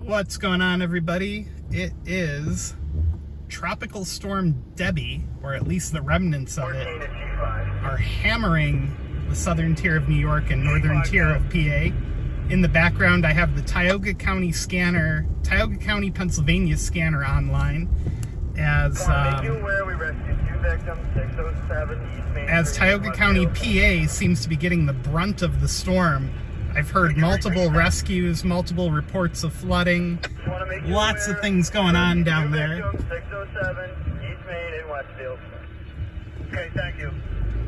What's going on, everybody? It is Tropical Storm Debby, or at least the remnants of it, are hammering the southern tier of New York and northern tier of PA. In the background, I have the Tioga County scanner, Tioga County, Pennsylvania scanner online, as Tioga County, PA seems to be getting the brunt of the storm. I've heard multiple rescues, multiple reports of flooding, lots of things going on down there. 607 East Main in Westfield. Okay, thank you.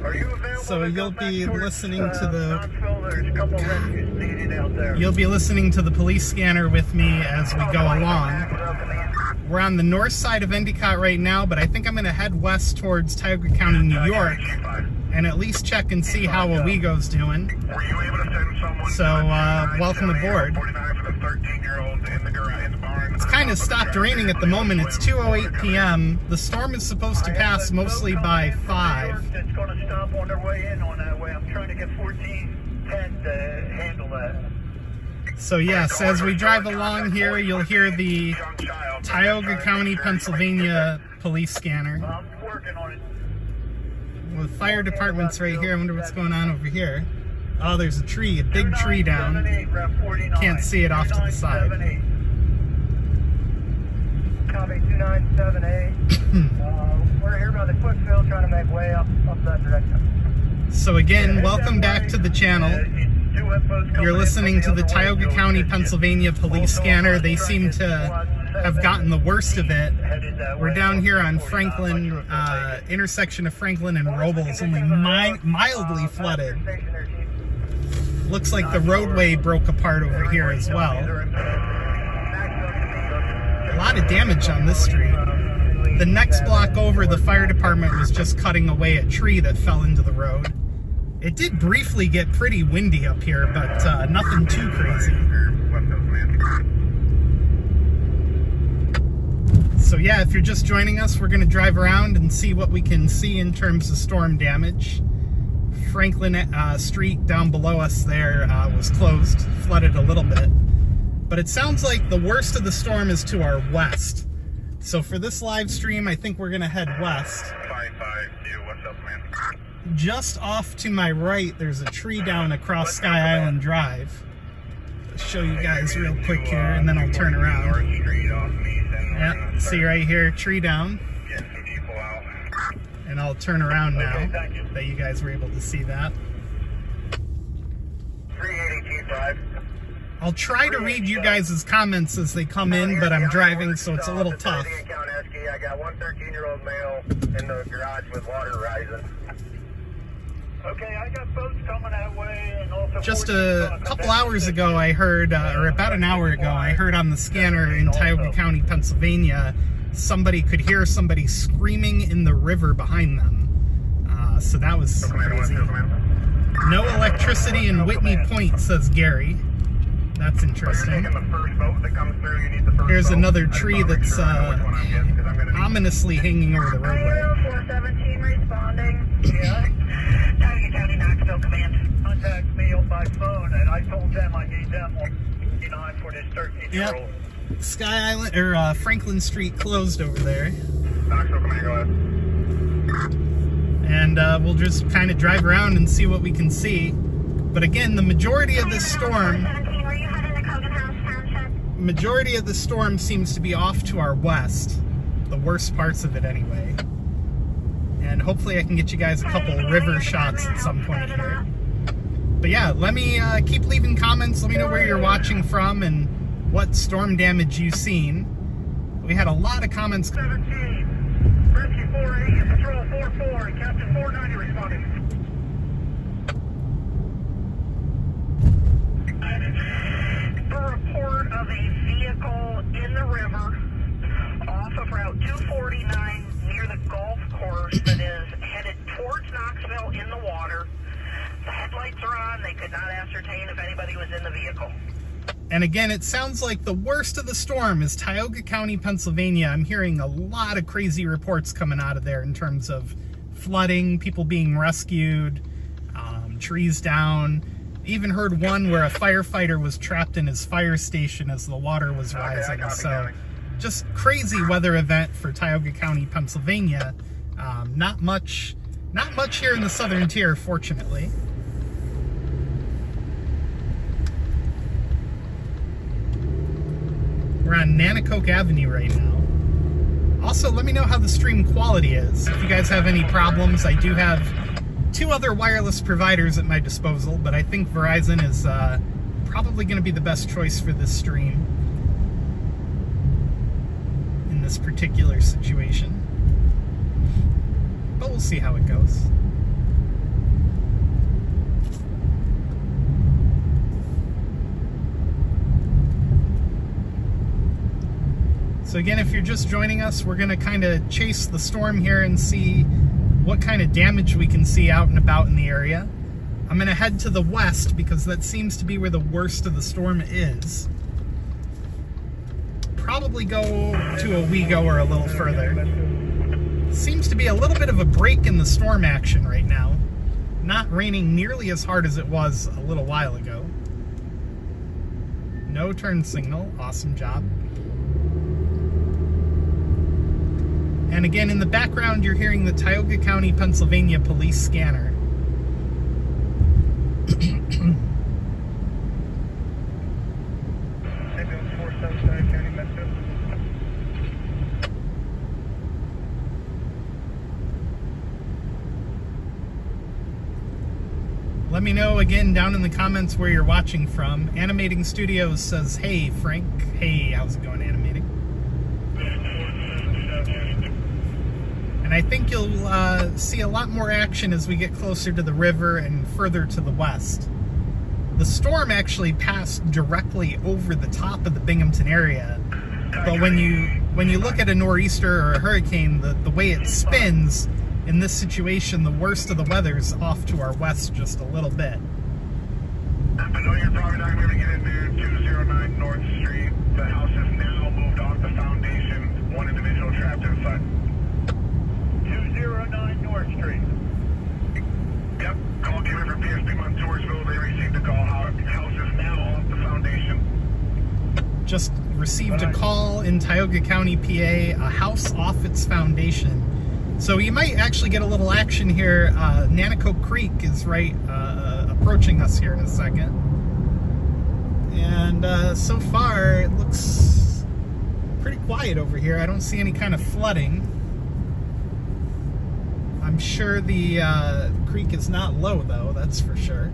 Are you available? So you'll be listening to the There's a couple rescues needed out there. You'll be listening to the police scanner with me as we go along. We're on the north side of Endicott right now, but I think I'm going to head west towards Tioga County, New York, and at least check and see how Owego's doing. So, welcome aboard. It's kind of stopped raining at the moment. It's 2:08 p.m. The storm is supposed to pass mostly by 5. It's going to stop on their way in on that way. I'm trying to get 1410 to handle that. So yes, as we drive along here, you'll hear the Tioga County, Pennsylvania police scanner. I'm working on it. Well, the fire department's right here. I wonder what's going on over here. Oh, there's a tree, a big tree down. Can't see it off to the side. Copy 2978. We're here by the Quickfield trying to make way up that direction. So again, welcome back to the channel. You're listening to the Tioga County, Pennsylvania police scanner. They seem to have gotten the worst of it. We're down here on Franklin, intersection of Franklin and Robles, only mildly flooded. Looks like the roadway broke apart over here as well. A lot of damage on this street. The next block over, the fire department was just cutting away a tree that fell into the road. It did briefly get pretty windy up here, but nothing too crazy. So yeah, if you're just joining us, we're going to drive around and see what we can see in terms of storm damage. Franklin Street down below us there was closed, flooded a little bit. But it sounds like the worst of the storm is to our west. So for this live stream, I think we're going to head west. 552, what's up, man? Just off to my right, there's a tree down across Sky Island Drive. I'll show you guys real quick here, and then I'll turn around. Yeah, see right here, tree down. And I'll turn around now that you guys were able to see that. 3825. I'll try to read you guys' comments as they come in, but I'm driving, so it's a little tough. I got one 13-year-old male in the garage with water rising. Okay, I got boats coming that way, and also just a couple hours ago, I heard, or about an hour ago, I heard on the scanner in Tioga County, Pennsylvania, somebody could hear somebody screaming in the river behind them. So that was crazy. No electricity in Whitney Point, says Gary. That's interesting. Here's another tree that's ominously hanging over the roadway. 417 responding. Yeah. Tioga County Knoxville Command. Contact me by phone, and I told them I gave them 159 for this 13-year-old. Yep. Sky Island, or Franklin Street closed over there. Knoxville Command, go ahead. And we'll just kind of drive around and see what we can see. But again, the majority of the storm seems to be off to our west. The worst parts of it anyway. And hopefully I can get you guys a couple river shots at some point here. But yeah, let me keep leaving comments. Let me know where you're watching from and what storm damage you've seen. We had a lot of comments. 17, Rescue 48, Patrol 44, Captain 490 responding. A report of a vehicle in the river off of Route 249 near the golf course that is headed towards Knoxville in the water. The headlights are on. They could not ascertain if anybody was in the vehicle. And again, it sounds like the worst of the storm is Tioga County, Pennsylvania. I'm hearing a lot of crazy reports coming out of there in terms of flooding, people being rescued, trees down. Even heard one where a firefighter was trapped in his fire station as the water was rising. So just crazy weather event for Tioga County, Pennsylvania. Not much here in the southern tier, fortunately. We're on Nanticoke Avenue right now. Also, let me know how the stream quality is. If you guys have any problems, I do have 2 other wireless providers at my disposal, but I think Verizon is probably going to be the best choice for this stream in this particular situation. But we'll see how it goes. So again, if you're just joining us, we're going to kind of chase the storm here and see what kind of damage we can see out and about in the area. I'm going to head to the west because that seems to be where the worst of the storm is. Probably go to Owego or a little further. Seems to be a little bit of a break in the storm action right now. Not raining nearly as hard as it was a little while ago. No turn signal. Awesome job. And again, in the background, you're hearing the Tioga County, Pennsylvania police scanner. Let me know again down in the comments where you're watching from. Animating Studios says, hey, Frank. Hey, how's it going, Animating? And I think you'll see a lot more action as we get closer to the river and further to the west. The storm actually passed directly over the top of the Binghamton area, but when you look at a nor'easter or a hurricane, the way it spins, in this situation, the worst of the weather's off to our west just a little bit. I know you're probably not going to get in there. 209 North Street. The house is now moved off the foundation. One individual trapped inside. 209 North Street. Yep. Call came in from PSP Montoursville. They received a call. House is now off the foundation. Just received a call in Tioga County, PA. A house off its foundation. So you might actually get a little action here. Nanticoke Creek is right approaching us here in a second. And so far, it looks pretty quiet over here. I don't see any kind of flooding. I'm sure the creek is not low, though, that's for sure.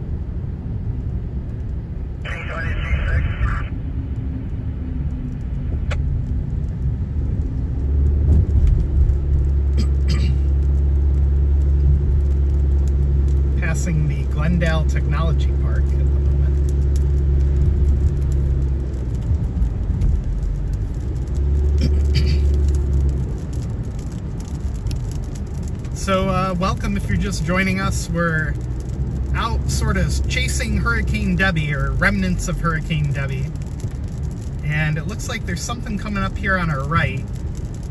Passing the Glendale Technology Park at the moment. So welcome if you're just joining us. We're out sort of chasing Hurricane Debby, or remnants of Hurricane Debby. And it looks like there's something coming up here on our right.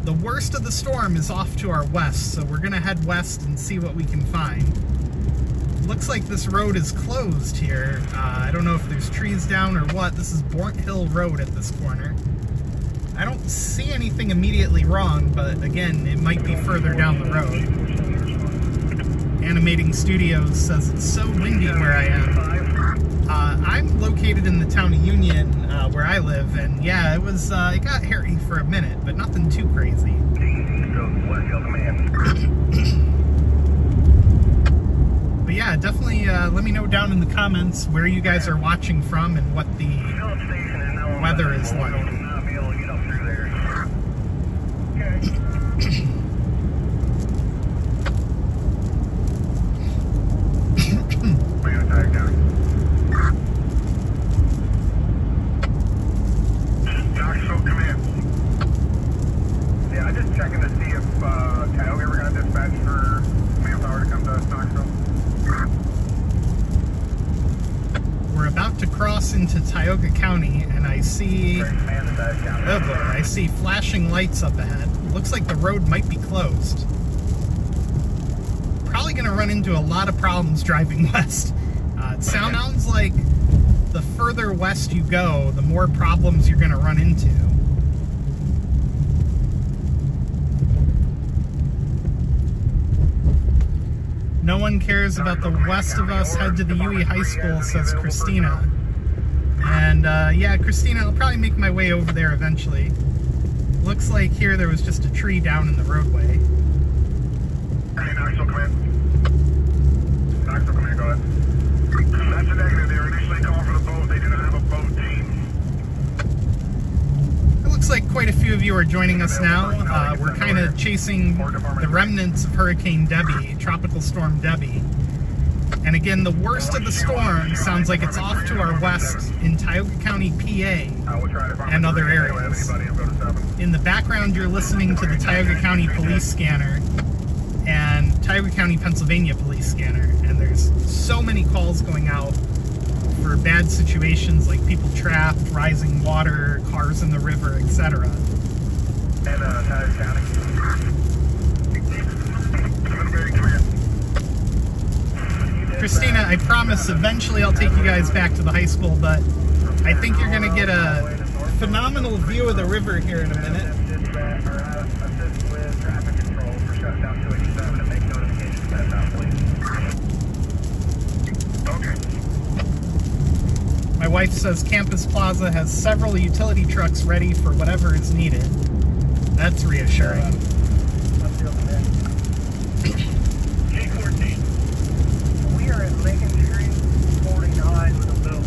The worst of the storm is off to our west, so we're gonna head west and see what we can find. Looks like this road is closed here. I don't know if there's trees down or what. This is Bornt Hill Road at this corner. I don't see anything immediately wrong, but again, it might be further down the road. Animating Studios says it's so windy where I am. I'm located in the town of Union, where I live, and yeah, it was it got hairy for a minute, but nothing too crazy. But yeah, definitely let me know down in the comments where you guys are watching from and what the weather is like. Into Tioga County, and I see I see flashing lights up ahead. Looks like the road might be closed. Probably gonna run into a lot of problems driving west. It sounds like the further west you go, the more problems you're going to run into. No one cares about the west of us. Head to the UE High School, says Christina. And yeah, Christina, I'll probably make my way over there eventually. Looks like here there was just a tree down in the roadway. Hey, Knoxville, come in. Knoxville, come in, go ahead. That's a negative. They were initially called for the boat. They do not have a boat team. It looks like quite a few of you are joining us now. We're kind of chasing the remnants of Hurricane Debby, Tropical Storm Debby. And again, the worst of the storm sounds like it's off to our west in Tioga County, PA, and other areas. In the background, you're listening to the Tioga County Police Scanner and Tioga County, Pennsylvania Police Scanner. And there's so many calls going out for bad situations like people trapped, rising water, cars in the river, etc. And Tioga County. Christina, I promise eventually I'll take you guys back to the high school, but I think you're going to get a phenomenal view of the river here in a minute. Assist with traffic control for shutdown 287 and make notifications of that now, please. Okay. My wife says Campus Plaza has several utility trucks ready for whatever is needed. That's reassuring. G14. We are at Lincoln Street 49 with a boat.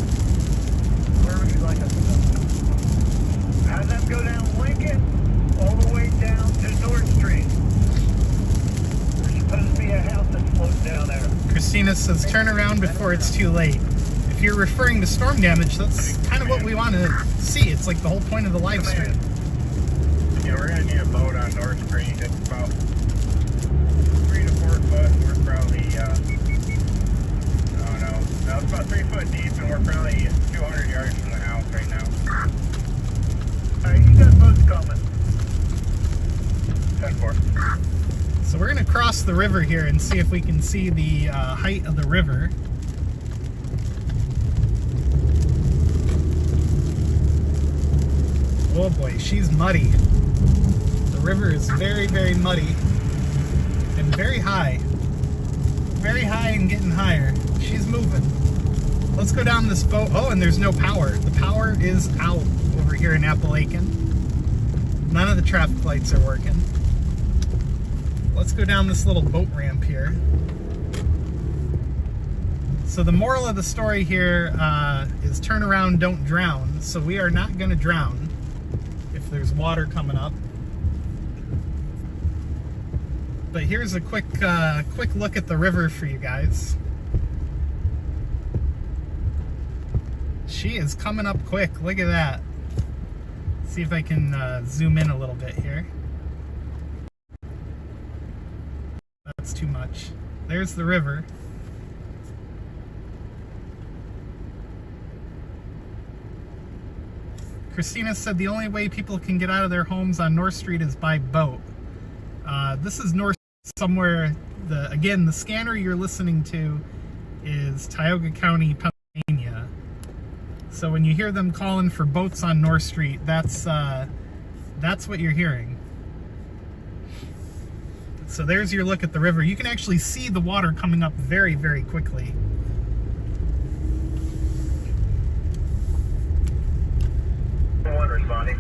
Where would you like us to go? Have them go down Lincoln all the way down to North Street. There's supposed to be a house that floats down there. Christina says turn around before it's too late. If you're referring to storm damage, that's kind of what we want to see. It's like the whole point of the live stream. Yeah, we're going to need a boat on North Street. It's about 3 to 4 foot. We're probably, I don't know. No, it's about 3 foot deep, and we're probably 200 yards from the house right now. Alright, you got boats coming. 10-4. So we're going to cross the river here and see if we can see the height of the river. Oh boy, she's muddy. The river is very, very muddy and very high. Very high and getting higher. She's moving. Let's go down this boat. Oh, and there's no power. The power is out over here in Appalachian. None of the traffic lights are working. Let's go down this little boat ramp here. So the moral of the story here is turn around, don't drown. So we are not going to drown if there's water coming up. But here's a quick look at the river for you guys. She is coming up quick. Look at that. See if I can zoom in a little bit here. That's too much. There's the river. Christina said the only way people can get out of their homes on North Street is by boat. This is North somewhere. Again, the scanner you're listening to is Tioga County, Pennsylvania. So when you hear them calling for boats on North Street, that's what you're hearing. So there's your look at the river. You can actually see the water coming up very, very quickly. One responding.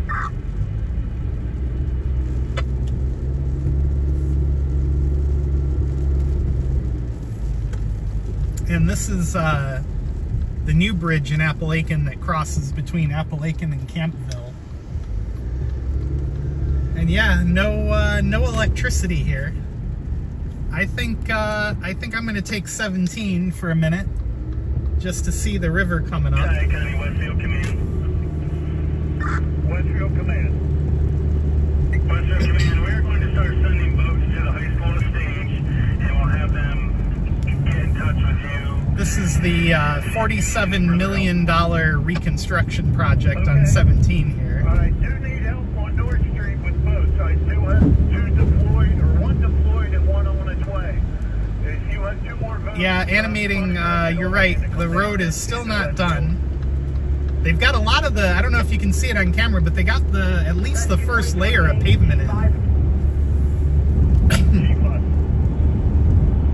And this is the new bridge in Appalachian that crosses between Appalachian and Campbellville. And yeah, no electricity here. I think I'm gonna take 17 for a minute just to see the river coming up. County Westfield Command. Westfield Command. Westfield Command, we're going to start sending boats to the high school to stage, and we'll have them get in touch with you. This is the $47 million reconstruction project on 17 here. I do need help on North Street with boats. I do have 2 deployed, or 1 deployed and 1 on its way. If you have 2 Yeah, animating, you're right. The road is still not done. They've got a lot of the, I don't know if you can see it on camera, but they got at least the first layer of pavement in.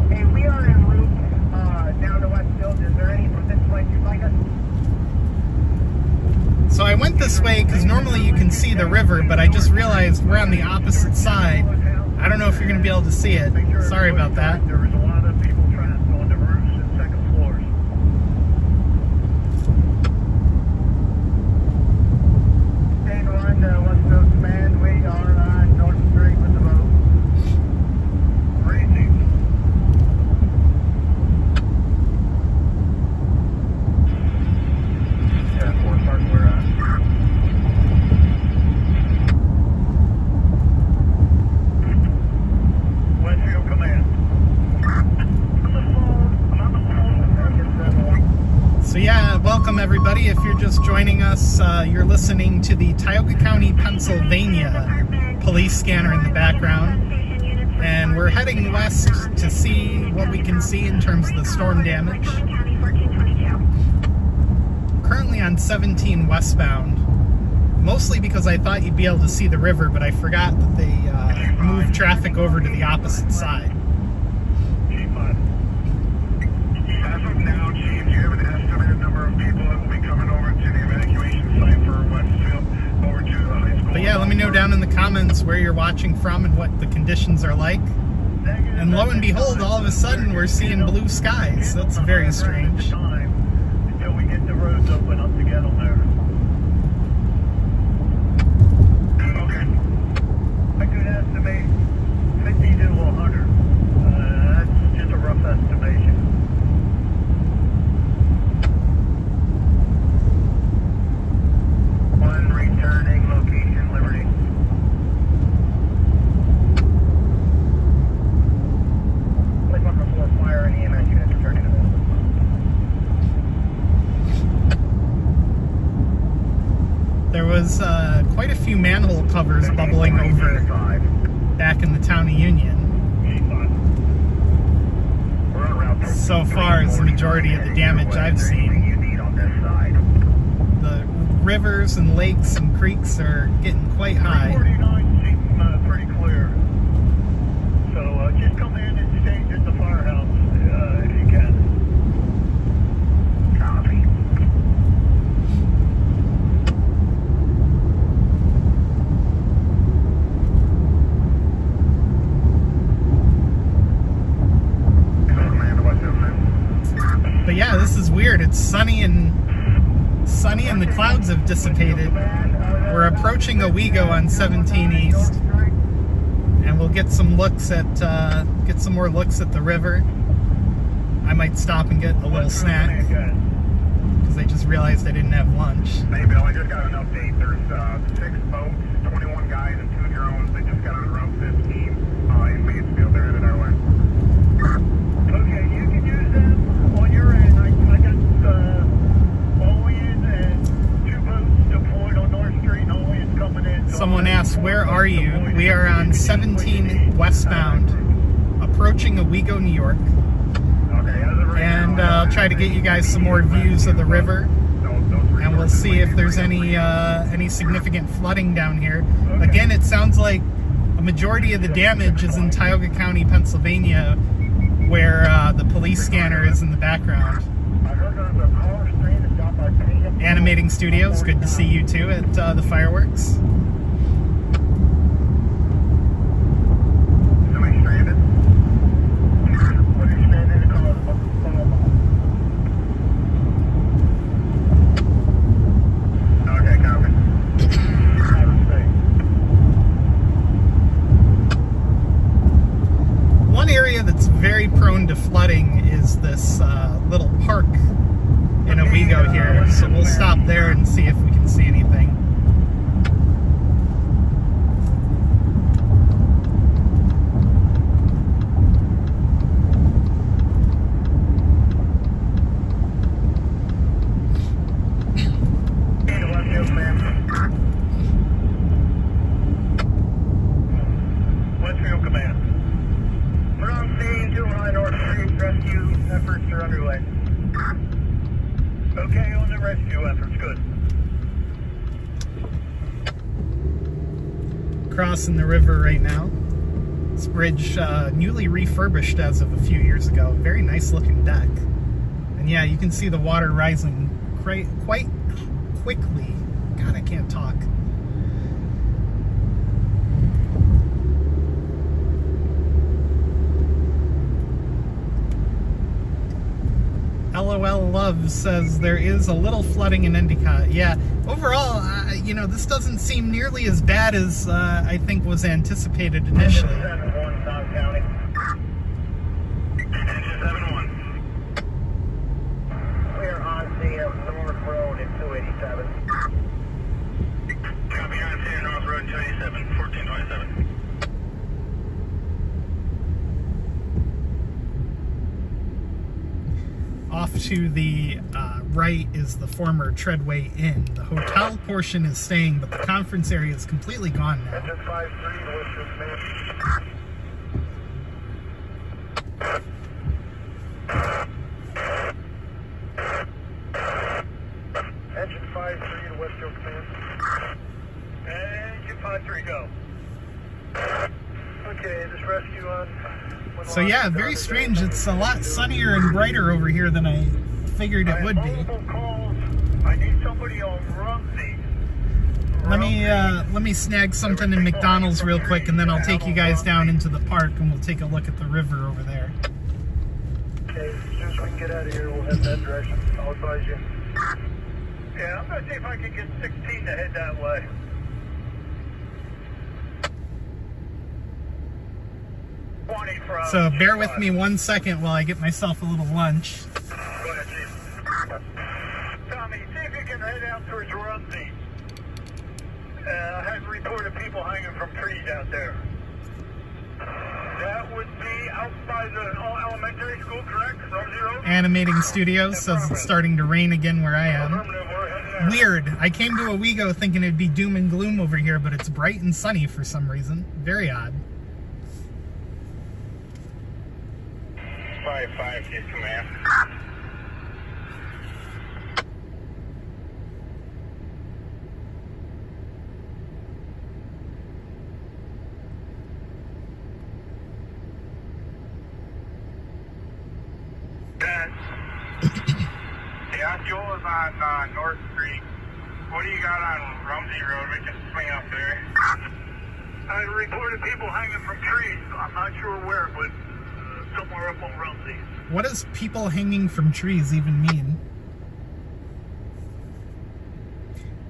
Hey, we are en route down to Westfield. Is there any particular place you'd like us? So I went this way because normally you can see the river, but I just realized we're on the opposite side. I don't know if you're going to be able to see it. Sorry about that. There was a lot of people trapped on the roofs and second floors. Hey, Ron, Westfield Command, we are on North Street with the boat. Crazy. Yeah, 4 park we're at. Westfield Command. I'm on the phone. So yeah, welcome everybody. If you're just joining us, you're listening to the Tioga County, Pennsylvania police scanner in the background. And we're heading west to see what we can see in terms of the storm damage. Currently on 17 westbound, mostly because I thought you'd be able to see the river, but I forgot that they moved traffic over to the opposite side. As of now, Chief, do you have an estimated number of people that will be coming over to the evacuation site for Westfield over to the high school? But yeah, let me know down in the comments where you're watching from and what the conditions are like. And lo and behold, all of a sudden we're seeing blue skies. That's very strange. Until we get the roads open up to get them there. Okay. I could estimate 50 to 100. That's just a rough estimation. One returning location, Liberty. Place 1 fire and EMS units returning to Vestal. There was quite a few manhole covers bubbling over back in the town of Union. So far as the majority of the damage I've seen. The rivers and lakes and creeks are getting quite high. 49 seem pretty clear. So just come in and stage at the firehouse if you can. Copy. But yeah, this is weird. It's sunny and the clouds have dissipated. We're approaching Owego on 17 East, and we'll get some looks at some more looks at the river. I might stop and get a little snack because I just realized I didn't have lunch. Hey Bill, I just got an update. There's 6 boats, 21 guys, and 2 drones. They just got on Route 15 in Mansfield. They're headed our way. Okay, you can use them on your end. I got Owen and 2 boats deployed on North Street. And Owen's coming in. Someone asked, where are you? We are on 17 westbound, approaching Owego, New York. And I'll try to get you guys some more views of the river, and we'll see if there's any significant flooding down here. Again, it sounds like a majority of the damage is in Tioga County, Pennsylvania, where the police scanner is in the background. Animating Studios, good to see you too at the fireworks. Somebody stranded? What are you stranded to call it? Okay, copy. One area that's very prone to flooding is this little park in Owego here, so we'll stop there and see if we can see anything. crossing the river right now. This bridge, newly refurbished as of a few years ago. Very nice looking deck. And yeah, you can see the water rising quite quickly. God, I can't talk. LOL Love says there is a little flooding in Endicott. Yeah, overall, you know, this doesn't seem nearly as bad as I think was anticipated initially. 7-1 South County. Engine 7-1. We're on the North Road at 287. Copy on Senior North Road 287, 1427. Off to the right is the former Treadway Inn. The hotel portion is staying, but the conference area is completely gone now. Engine 53 with this man. Engine 53 to Westfield Command. Engine 53, go. Okay, this rescue on... So yeah, very strange. It's a lot sunnier and brighter over here than I figured it would be. I need somebody on Rumsey. Let me snag something in McDonald's real quick, and then I'll take you guys down into the park, and we'll take a look at the river over there. Okay, as soon as we can get out of here, we'll head that direction. I'll advise you. Yeah, I'm gonna see if I can get 16 to head that way. So bear with me 1 second while I get myself a little lunch. Go ahead, Chief. Tommy, see if you can head out towards Rumsey. I had reported people hanging from trees out there. That would be out by the elementary school, correct? Rumsey Road? Animating Studios says it's starting to rain again where I am. Weird. I came to Owego thinking it'd be doom and gloom over here, but it's bright and sunny for some reason. Very odd. 5-5, his command. The Osceola is on North Street. What do you got on Rumsey Road? We can swing up there. I reported people hanging from trees. I'm not sure where, but somewhere up on Rumsey. What does people hanging from trees even mean?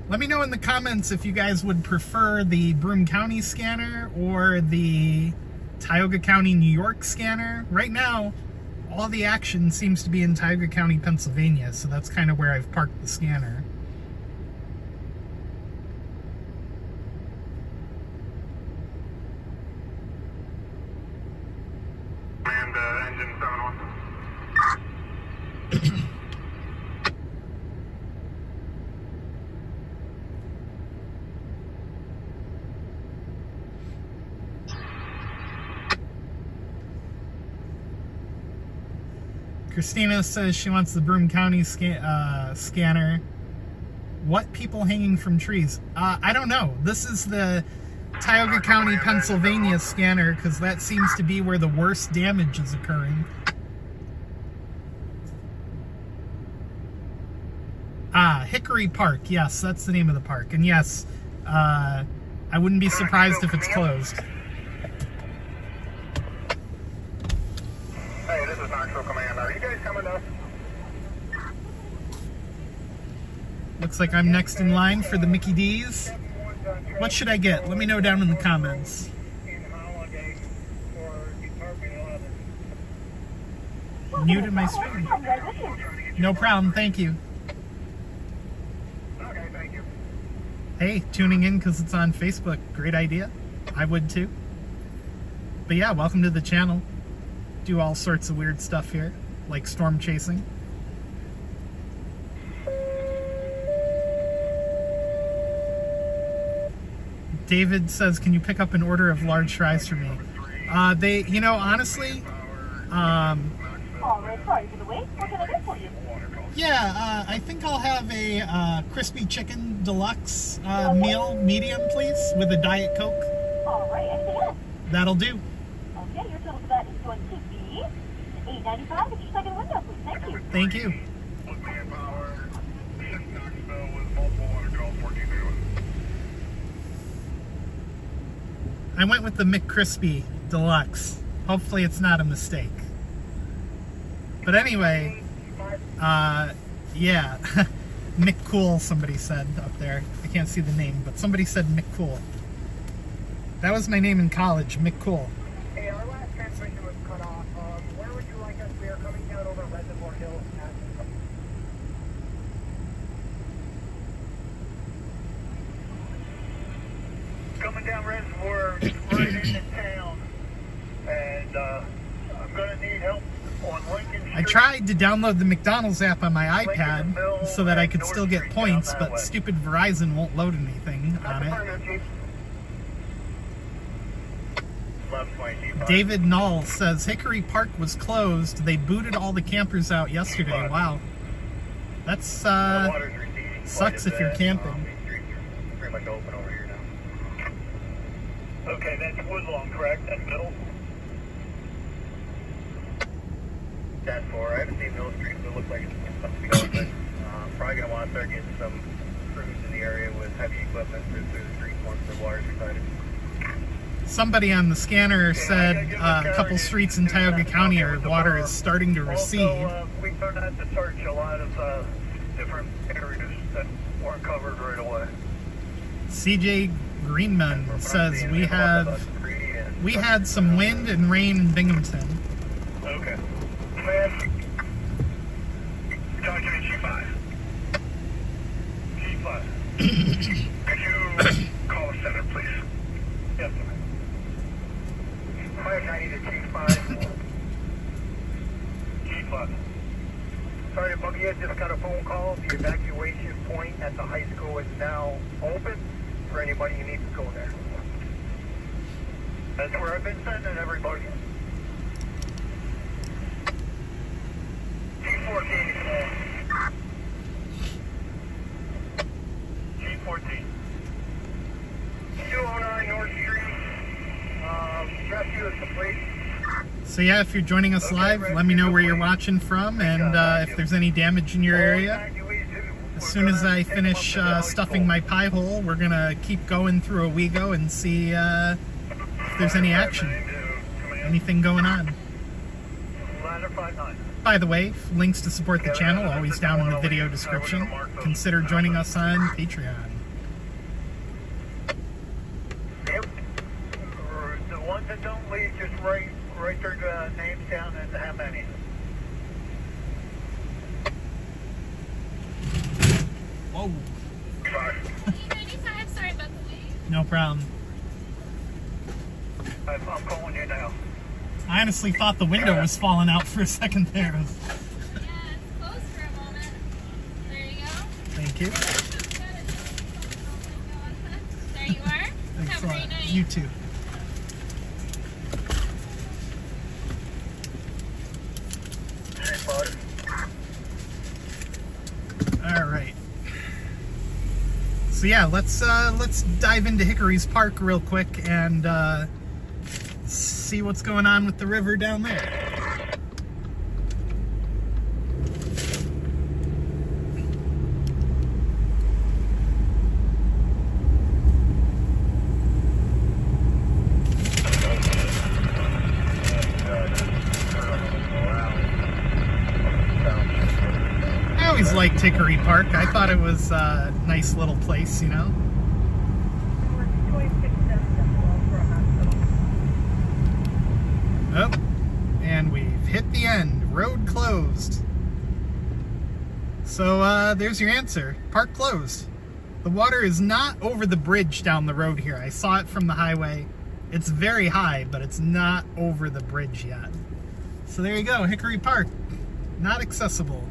Let me know in the comments if you guys would prefer the Broome County scanner or the Tioga County, New York scanner. Right now, all the action seems to be in Tioga County, Pennsylvania, so that's kind of where I've parked the scanner. And engine 7-1. Christina says she wants the Broome County scanner. What people hanging from trees? I don't know. This is the Tioga County, Pennsylvania scanner, because that seems to be where the worst damage is occurring. Hickory Park. Yes, that's the name of the park. And yes, I wouldn't be surprised if it's closed. Hey, this is Knoxville Command. Are you guys coming up? Looks like I'm next in line for the Mickey D's. What should I get? Let me know down in the comments. Muted my stream. No problem, thank you. Okay, thank you. Hey, tuning in because it's on Facebook. Great idea. I would too. But yeah, welcome to the channel. Do all sorts of weird stuff here, like storm chasing. David says, can you pick up an order of large fries for me? They, you know, honestly, Sorry for the wait. What can I do for you? yeah, I think I'll have a crispy chicken deluxe meal, medium, please, with a Diet Coke. All right, anything else? That'll do. Okay, your total for that is going to be $8.95 at your second window, please. Thank you. Thank you. With manpower, Knoxville with multiple on Golf 14 I went with the McCrispy Deluxe. Hopefully it's not a mistake. But anyway, yeah. McCool, somebody said up there. I can't see the name, but somebody said McCool. That was my name in college, McCool. Hey, our last transmission was cut off. Where would you like us? We are coming down over Reservoir Hill. Coming down Reservoir, right into town. And I'm going to need help on Lincoln Street. I tried to download the McDonald's app on my iPad so that I could still get points, but stupid Verizon won't load anything on it. David Null says Hickory Park was closed. They booted all the campers out yesterday. Wow. That's sucks if you're camping. Pretty much open over here now. Okay, that's Woodlawn, correct? That's Middle? That's 4. I haven't seen Middle Street, so it looks like it's supposed to be open. Probably going to want to start getting some crews in the area with heavy equipment through the streets once the water's recited. Somebody on the scanner said a couple streets in Tioga County our water is starting to recede. Also, we learned how to search a lot of different areas that weren't covered right away. CJ Greenman says we had some wind and rain in Binghamton. Okay. Man, talk to me, G5. G5. Could you call the center, please? Yes, sir. Mike, I need a G5. G5. Sorry, Buggy, I just got a phone call. The evacuation point at the high school is now open for anybody who needs to go there. That's where I've been sending everybody. G14. G14. 209 North Street. Rescue is complete. So yeah, if you're joining us live, let me know where you're watching from and if there's any damage in your area. As soon as I finish stuffing my pie hole, we're going to keep going through Owego and see if there's any action, anything going on. By the way, links to support the channel always down in the video description. Consider joining us on Patreon. Yep. The ones that don't leave, just write their names down and how many. Whoa. 95, sorry about the wait. No problem. I'm calling you now. I honestly thought the window was falling out for a second there. Yeah, it's closed for a moment. There you go. Thank you. There you are. Thanks Have a a lot. great night. You too. Hey, bud. All right. So yeah, let's dive into Hickory's Park real quick and see what's going on with the river down there. I always liked Hickory Park. I thought it was a nice little place, you know. Oh, and we've hit the end. Road closed. So there's your answer. Park closed. The water is not over the bridge down the road here. I saw it from the highway. It's very high, but it's not over the bridge yet. So there you go, Hickory Park. Not accessible.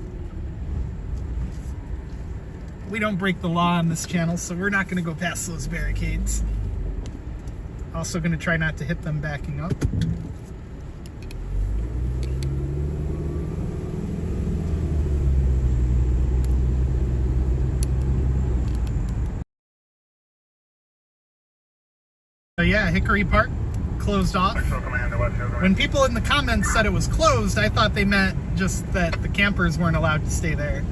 We don't break the law on this channel, so we're not going to go past those barricades. Also going to try not to hit them backing up. So yeah, Hickory Park closed off. When people in the comments said it was closed, I thought they meant just that the campers weren't allowed to stay there.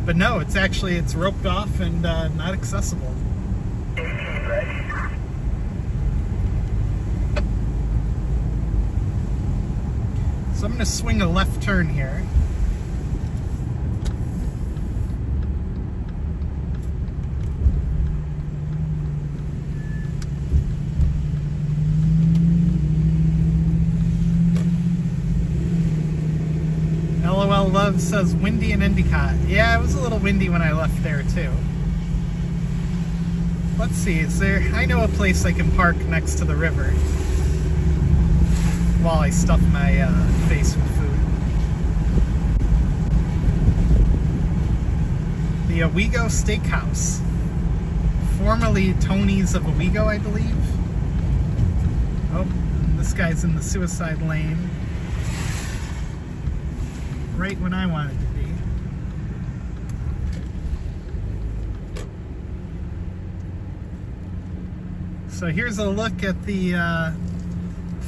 But no, it's roped off and not accessible. So I'm going to swing a left turn here. LOL Love says windy in Endicott. Yeah, it was a little windy when I left there too. Let's see, I know a place I can park next to the river while I stuff my face with food. The Owego Steakhouse. Formerly Tony's of Owego, I believe. Oh, this guy's in the suicide lane. Right when I wanted to be. So here's a look at the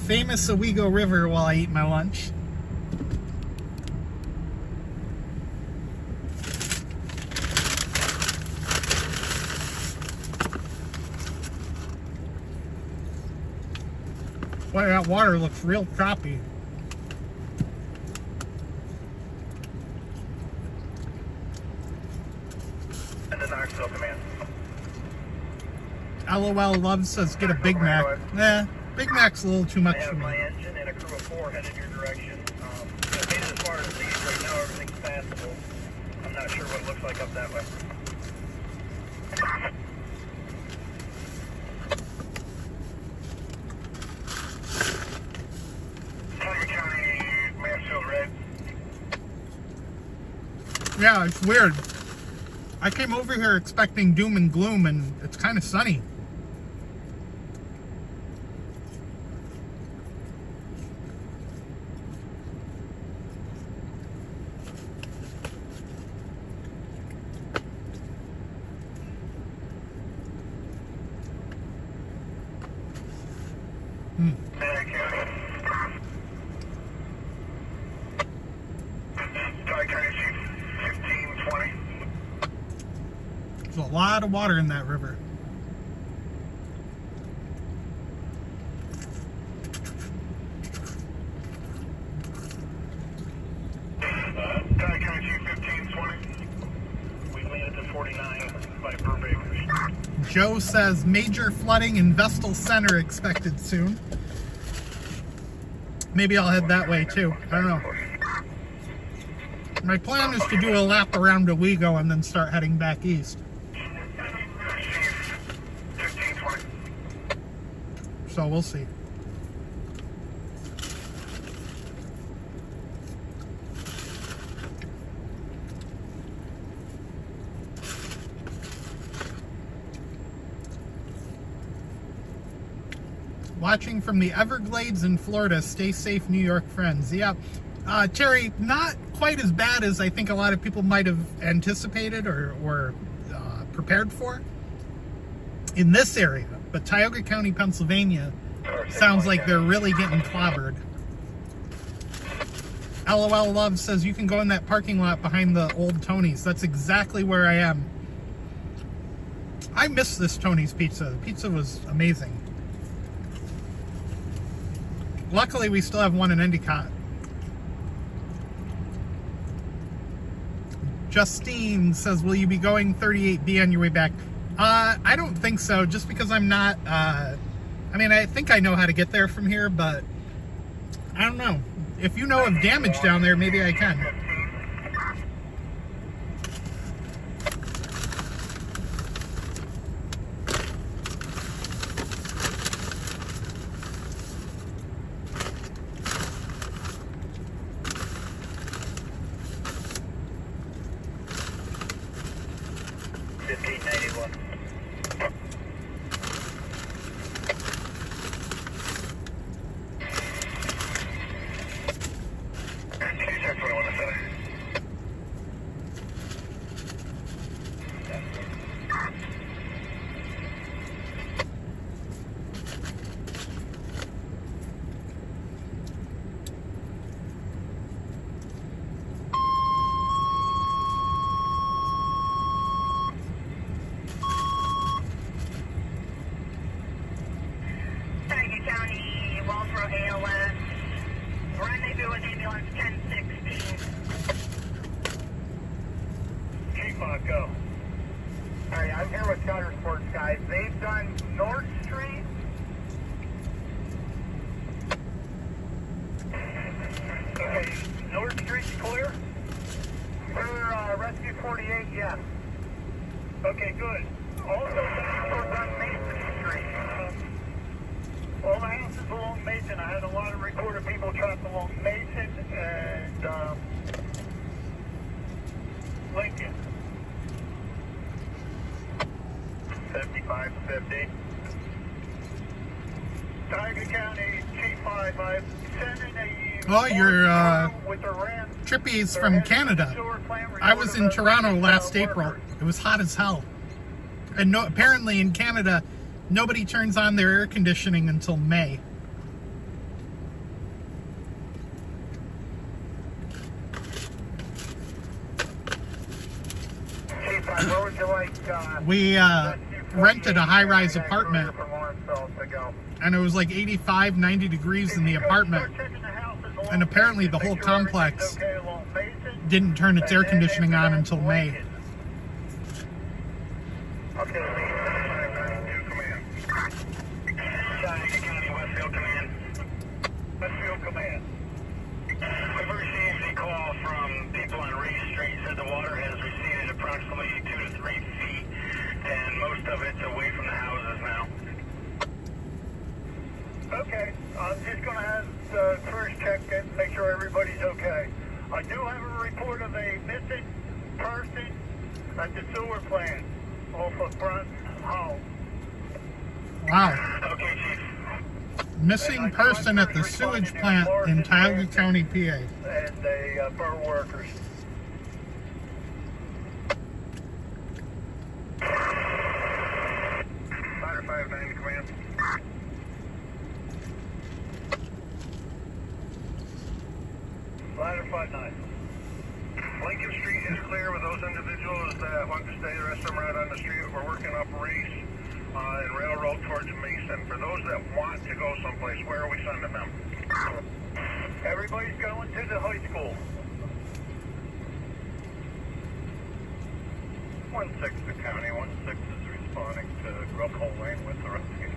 famous Owego River while I eat my lunch. Boy, that water looks real choppy. LOL Love says get a Big Mac. Yeah, Big Mac's a little too much for me. My engine and a crew of 4 headed your direction. Made it as far as these. Right now everything's passable. I'm not sure what it looks like up that way. Tiger County, Mansfield Red. Yeah, it's weird. I came over here expecting doom and gloom, and it's kind of sunny. There's a lot of water in that river. Joe says major flooding in Vestal Center expected soon. Maybe I'll head that way too. I don't know. My plan is to do a lap around Owego and then start heading back east. So we'll see. Watching from the Everglades in Florida. Stay safe, New York friends. Yeah. Terry, not quite as bad as I think a lot of people might have anticipated or prepared for in this area. But Tioga County, Pennsylvania sounds like they're really getting clobbered. LOL Love says you can go in that parking lot behind the old Tony's. That's exactly where I am. I miss this Tony's pizza. The pizza was amazing. Luckily, we still have one in Endicott. Justine says, will you be going 38B on your way back? I don't think so, just because I'm not, I mean, I think I know how to get there from here, but I don't know. If you know of damage down there, maybe I can. Alright, I'm here with Gutter Sports, guys. They've done North Street. Okay, North Street's clear? For Rescue 48, yes. Okay, good. Also, thank you for on Mason Street. All the houses along Mason, I had a lot of recorded people trapped along Mason and Lincoln. 5550. Tiger County Chief 5, I'm sending a... Oh, you're, with the ramp. Trippy's from Canada. I was in Toronto last April. It was hot as hell. And no, apparently in Canada, nobody turns on their air conditioning until May. Where would you like, We rented a high-rise apartment, and it was like 85, 90 degrees in the apartment. And apparently the whole complex didn't turn its air conditioning on until May. Okay, command. County, Westfield Command. Westfield Command. We've received a call from people on Ray Street. Said the water has receded approximately 2 to 3 feet, and most of it's away from the houses now. Okay, I'm just going to have the first check and make sure everybody's okay. I do have a report of a missing person at the sewer plant off of Front Home. Wow. Okay, Chief. Missing person at the sewage plant in Tioga County, PA. And the burn workers. Ladder 59, command. Ladder 59. Lincoln Street is clear with those individuals that want to stay. The rest of them are out on the street. We're working up Race and Railroad towards Mason. For those that want to go someplace, where are we sending them? Everybody's going to the high school. 1-6 to county. 1-6 is responding to Grub Hole Lane with the rescue.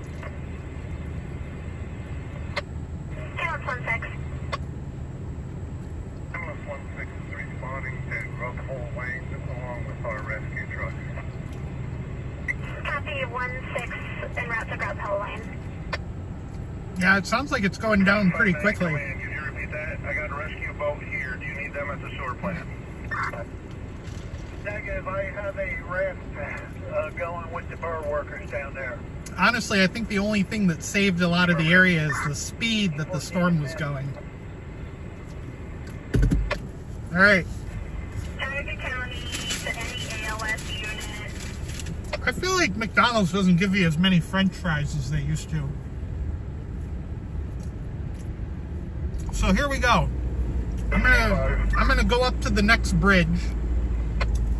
2-1-6. 1-6 is responding to Grub Hole Lane along with our rescue truck. Copy 1-6 en route to Grub Hole Lane. Yeah, it sounds like it's going down pretty quickly. Could you repeat that? I got a rescue boat here. Do you need them at the sewer plant? Negative. I have a raft going with the burn workers down there. Honestly, I think the only thing that saved a lot of the area is the speed that the storm was going. All right. Tioga County to any ALS unit. I feel like McDonald's doesn't give you as many French fries as they used to. So here we go. I'm gonna go up to the next bridge,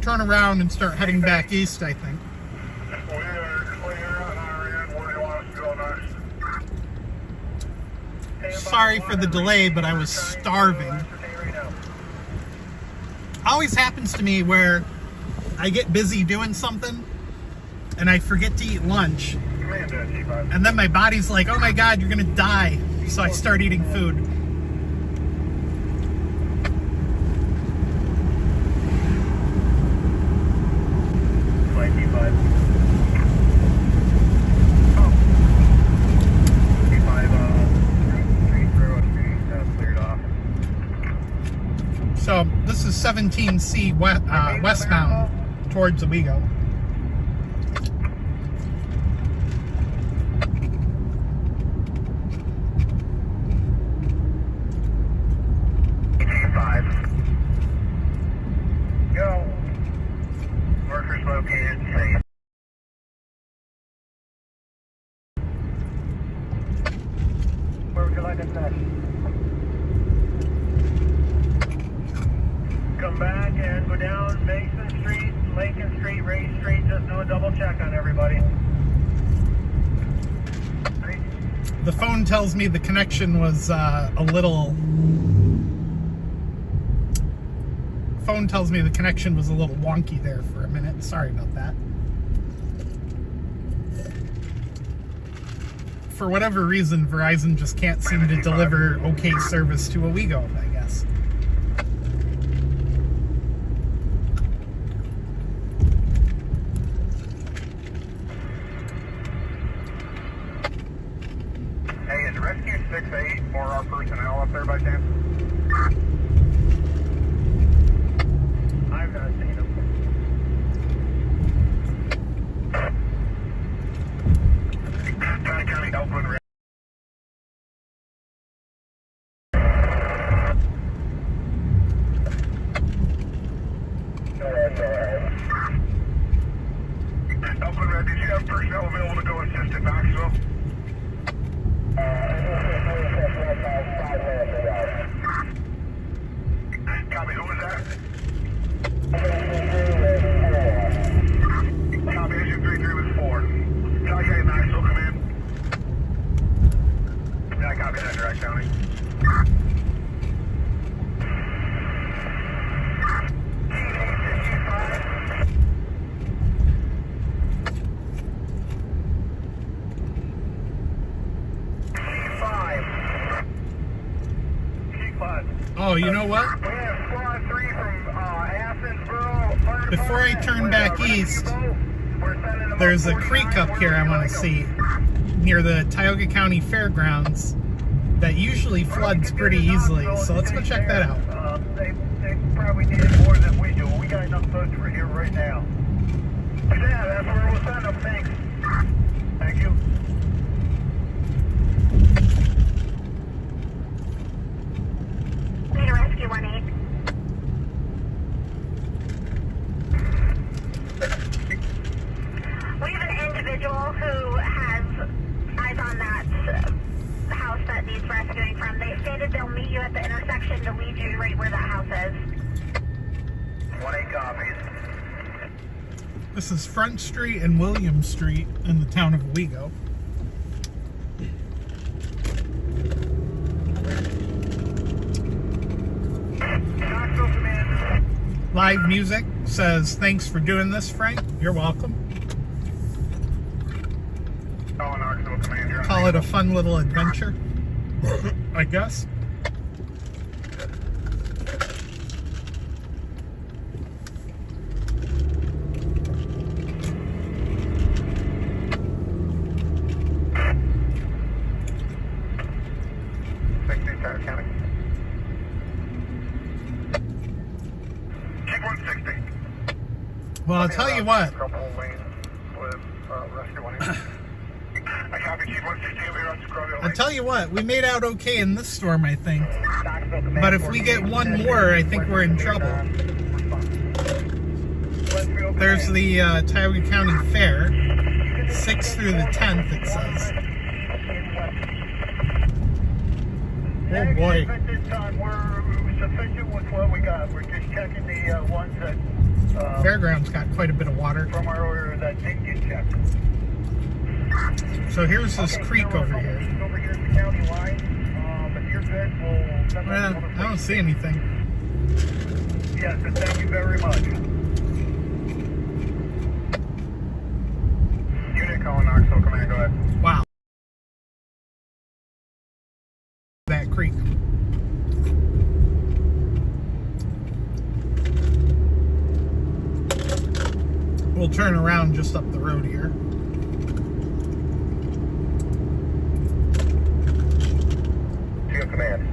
turn around, and start heading back east, I think. We are clear on our end. Where do you want us to go next? Sorry for the delay, but I was starving. Always happens to me where I get busy doing something and I forget to eat lunch, and then my body's like, oh my god, you're gonna die, so I start eating food. So this is 17C westbound towards Owego. Go. Workers located safe. Where would you like us next? Come back and go down Mason Street, Lincoln Street, Ray Street. Just do a double check on everybody. The phone tells me the connection was a little wonky there for a minute. Sorry about that. for whatever reason, Verizon just can't seem to deliver okay service to Owego, I guess. Hey, is Rescue 6-8 for our personnel up there by chance? I've not seen them. County Oakland. Oakland Red, did you have personnel available to go assist at Knoxville? Copy, who was that? Copy, issue 33 was 4. Calculating Knoxville, come in. Yeah, I copy that, direct county. Oh, you know what? We have squad 3 from Athensboro. Before I turn back east, there's a creek up here I want to see near the Tioga County Fairgrounds that usually floods pretty easily. So let's go check that out. They probably need it more than we do. We got enough boats for here right now. Yeah, that's where we'll send them. Thanks. Thank you. Need a rescue 1-8. We have an individual who has eyes on that house that needs rescuing from. They stated they'll meet you at the intersection to lead you right where that house is. 1-8 copies. This is Front Street and William Street in the town of Owego. Knoxville command. Live music says, thanks for doing this, Frank. You're welcome. Oh, Knoxville command. You're on Call it a fun little adventure, I guess. County. Check 160. Well, I'll tell you what. Couple lanes with rescue 1-8. I copy Chief 160 over here on Scrubby. I'll tell you what. We made out okay in this storm, I think. Knoxville command. But if we get one more, I think we're in trouble. There's the Tioga County Fair, 6th through the 10th, it says. Oh boy. At this time, we're sufficient with what we got. We're just checking the ones that Fairgrounds got quite a bit of water. from our order that didn't get checked. So here's this creek over here. Over here at the county line. If you're good, we'll send Well, I don't see anything. Yes, and thank you very much. Unit calling Knoxville command. Go ahead. Wow. That creek. We'll turn around just up the road here. Field command.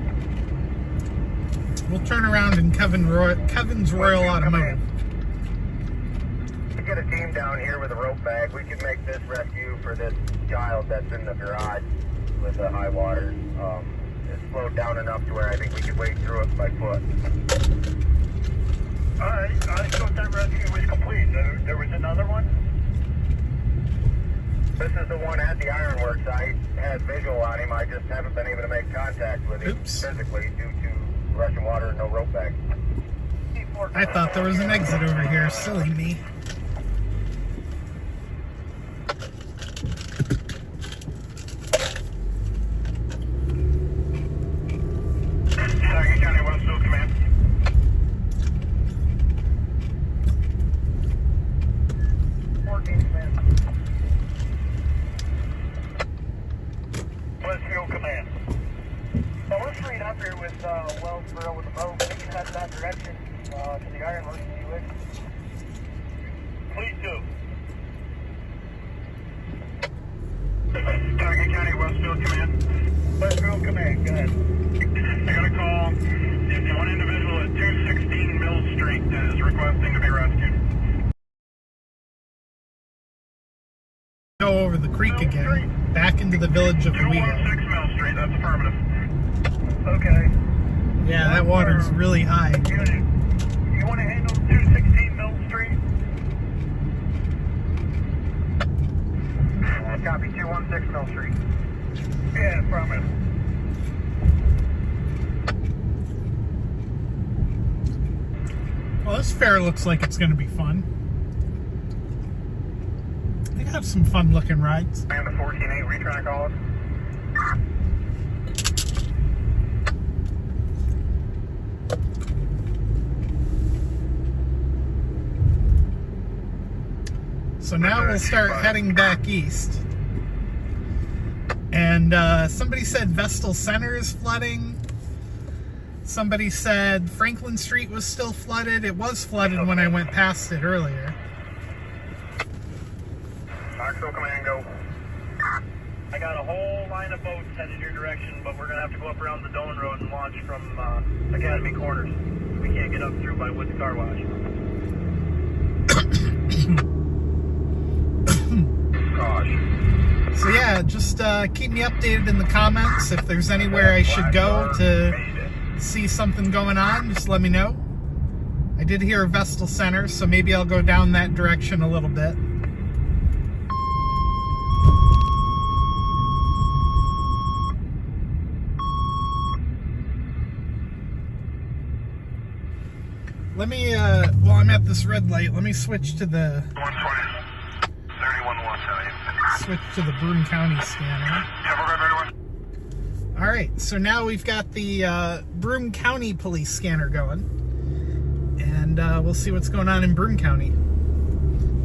We'll turn around in Kevin's Royal Automotive. To get a team down here with a rope bag, we could make this rescue for this child that's in the garage with the high water. It's slowed down enough to where I think we could wade through it by foot. Alright, I thought that rescue was complete. There was another one? This is the one at the ironworks. I had visual on him. I just haven't been able to make contact with him physically due to rushing water and no rope bag. I thought there was an exit over here. Silly me. Tioga County, Washouts command. Wellsboro with the boat. We can head that direction to the Ironwood if you wish. Please do. Target County, Westfield Command. Westfield Command, go ahead. I got a call. It's one individual at 216 Mill Street that is requesting to be rescued. Go over the creek again, back into the village of Owego. 216 Mill Street, that's affirmative. Okay. Yeah, that water's really high. Unit, you want to handle 216 Mill Street? Copy, 216 Mill Street. Yeah, affirmative. Well, this fair looks like it's going to be fun. They have some fun looking rides. And the 14-8, were you trying to call us? So now we'll start heading back east. And somebody said Vestal Center is flooding. Somebody said Franklin Street was still flooded. It was flooded when I went past it earlier. Knoxville Command, go. I got a whole line of boats headed your direction, but we're going to have to go up around the Dolan Road and launch from Academy Corners. We can't get up through by Woods Car Wash. Gosh. So yeah, just keep me updated in the comments. If there's anywhere I should go to see something going on, just let me know. I did hear Vestal Center, so maybe I'll go down that direction a little bit. Let me, while I'm at this red light, let me switch to the 120, Broome County scanner. Alright, so now we've got the Broome County police scanner going. And we'll see what's going on in Broome County,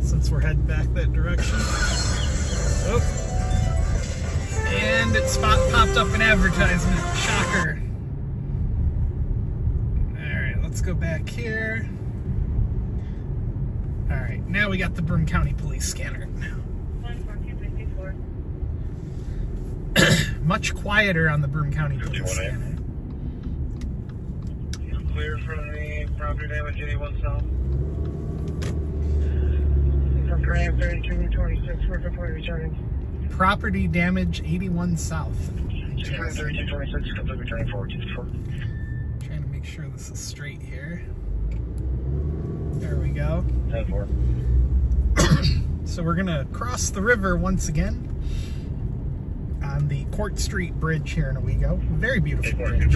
since we're heading back that direction. Oh. And it popped up an advertisement. Shocker. Alright, let's go back here. Alright, now we got the Broome County police scanner. Much quieter on the Broome County police scanner. Clear from the property damage 81 south. From Graham 3226, we're completely returning. Property damage 81 south. 3226, completely returning forward to the front. Trying to make sure this is straight here. There we go. 10-4. So we're gonna cross the river once again on the Court Street Bridge here in Owego. Very beautiful bridge.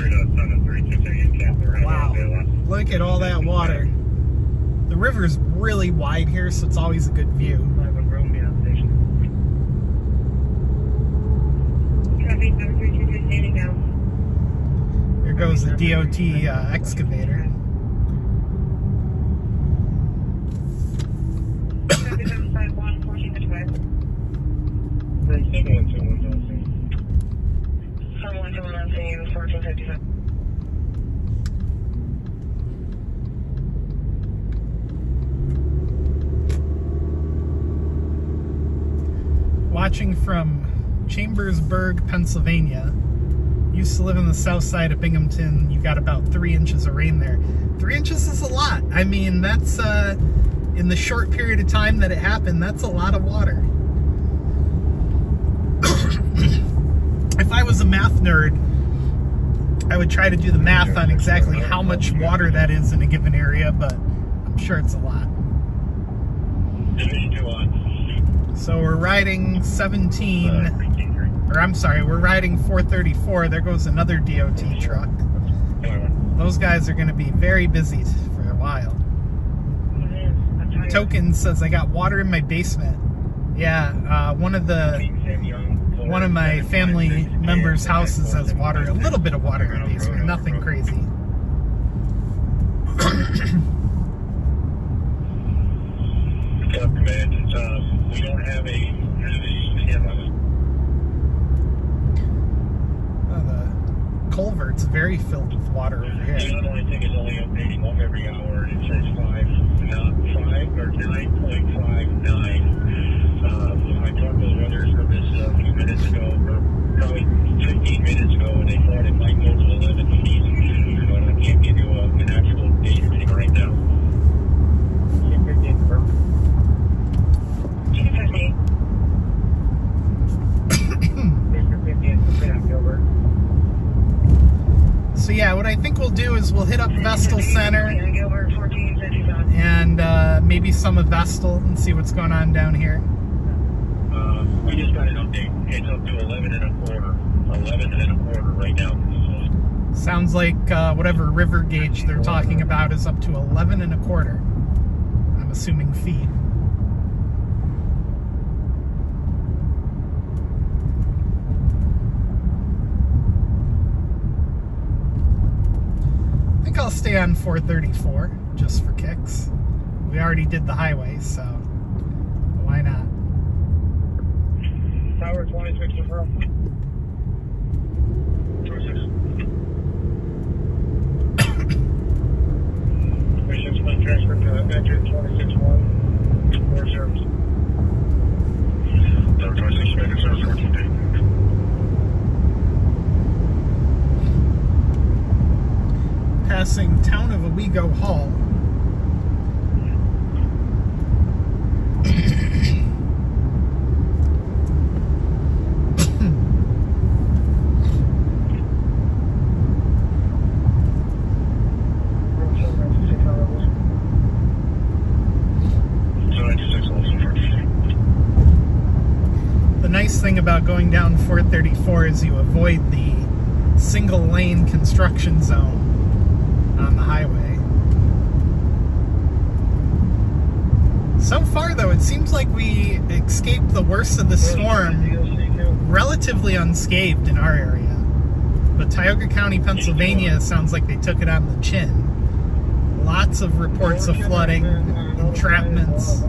Wow, look at all that water. The river's really wide here, so it's always a good view. I have a room beyond station. Copy, 732 standing now. Here goes the DOT excavator. Copy, 751, 1455. Someone to 1455. Watching from Chambersburg, Pennsylvania. Used to live on the south side of Binghamton. You got about 3 inches of rain there. 3 inches is a lot. I mean, that's in the short period of time that it happened, that's a lot of water. If I was a math nerd, I would try to do the math on exactly how much water that is in a given area, but I'm sure it's a lot. So we're riding 17, or I'm sorry, we're riding 434. There goes another DOT truck. Those guys are going to be very busy for a while. Token says I got water in my basement. Yeah, one of my family members' houses has water, a little bit of water in the basement, nothing crazy. We don't have a Oh, the culvert's very very filled with water over The here. only thing is only updating them every hour, and it says 5 or 9.59. I talked to the weather service a few minutes ago, or probably 15 minutes ago, and they thought it might go to 11 feet, but I can't give you an actual date or anything right now. 250. So yeah, what I think we'll do is we'll hit up Vestal Center Gilbert, 1455. and maybe some of Vestal and see what's going on down here. We just got an update. It's up to 11 and a quarter. 11 and a quarter right now. Sounds like whatever river gauge they're talking about is up to 11 and a quarter. I'm assuming feet. I think I'll stay on 434 just for kicks. We already did the highway, so why not? Tower 26 affirm. 26. Mission's been transferred to engine 26-1. For service. Tower 26, making service 14 day. Passing town of Owego Hall. The nice thing about going down 434 is you avoid the single lane construction zone on the highway. So far though, it seems like we escaped the worst of the storm relatively unscathed in our area. But Tioga County, Pennsylvania sounds like they took it on the chin. Lots of reports of flooding, entrapments.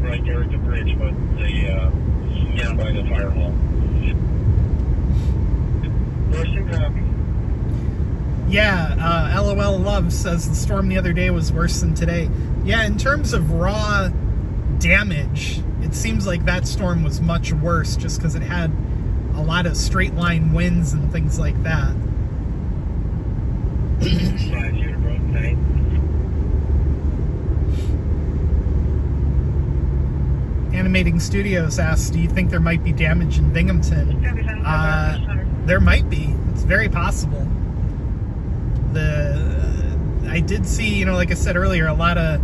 Right there at the bridge, but down by the firewall. Yeah, LOL Love says the storm the other day was worse than today. Yeah, in terms of raw damage, it seems like that storm was much worse just because it had a lot of straight line winds and things like that. Animating Studios asks, do you think there might be damage in Binghamton? There might be. It's very possible. I did see, like I said earlier, a lot of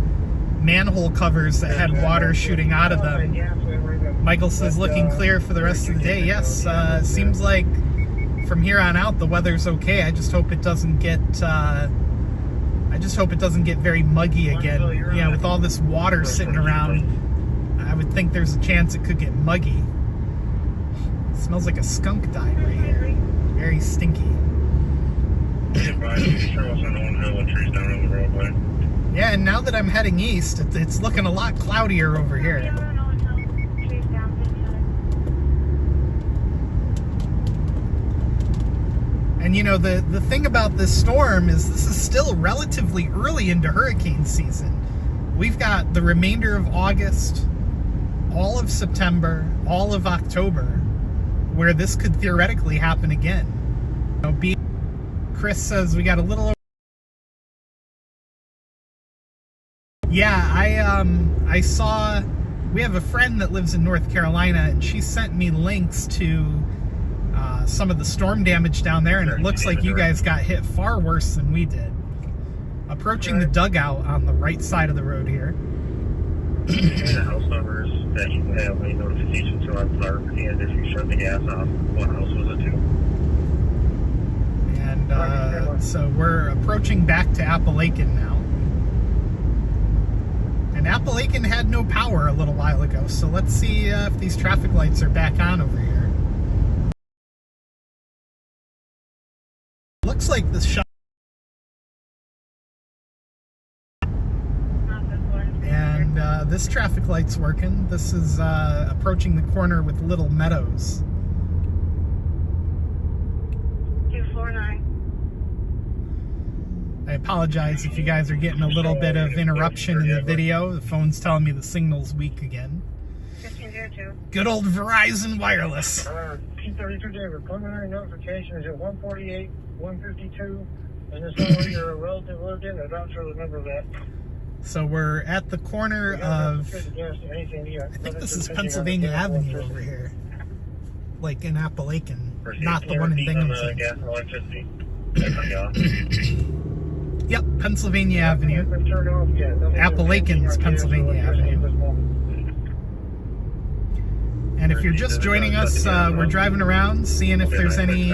manhole covers that had water shooting out of them. Michael says, looking clear for the rest of the day. Yes, seems like from here on out the weather's okay. I just hope it doesn't get very muggy again. Yeah, with all this water sitting around, I would think there's a chance it could get muggy. It smells like a skunk died right here. Very stinky. Yeah, and now that I'm heading east, it's looking a lot cloudier over here. And the thing about this storm is this is still relatively early into hurricane season. We've got the remainder of August, all of September, all of October, where this could theoretically happen again. Chris says we got a little. Yeah, I saw. We have a friend that lives in North Carolina, and she sent me links to some of the storm damage down there, and it looks like you guys got hit far worse than we did. Approaching the dugout on the right side of the road here. The house numbers that you have any notifications to on fire, and if you shut the gas off, what house was it to? And so we're approaching back to Appalachian now. And Appalachian had no power a little while ago, so let's see if these traffic lights are back on over here. looks like the shop. And this traffic light's working. This is approaching the corner with Little Meadows. 249. I apologize if you guys are getting a little bit of interruption in the video. The phone's telling me the signal's weak again. 1502. Good old Verizon Wireless. P32 David, preliminary notification is at 148, 152, and this already your relative lived in. I'm not sure the number of that. So we're at the corner of, I think this is Pennsylvania Avenue over here. Like in Appalachian, not the one in Binghamton. Yep, Pennsylvania Avenue. Appalachian's Pennsylvania Avenue. And if you're just joining us, we're driving around, seeing if there's any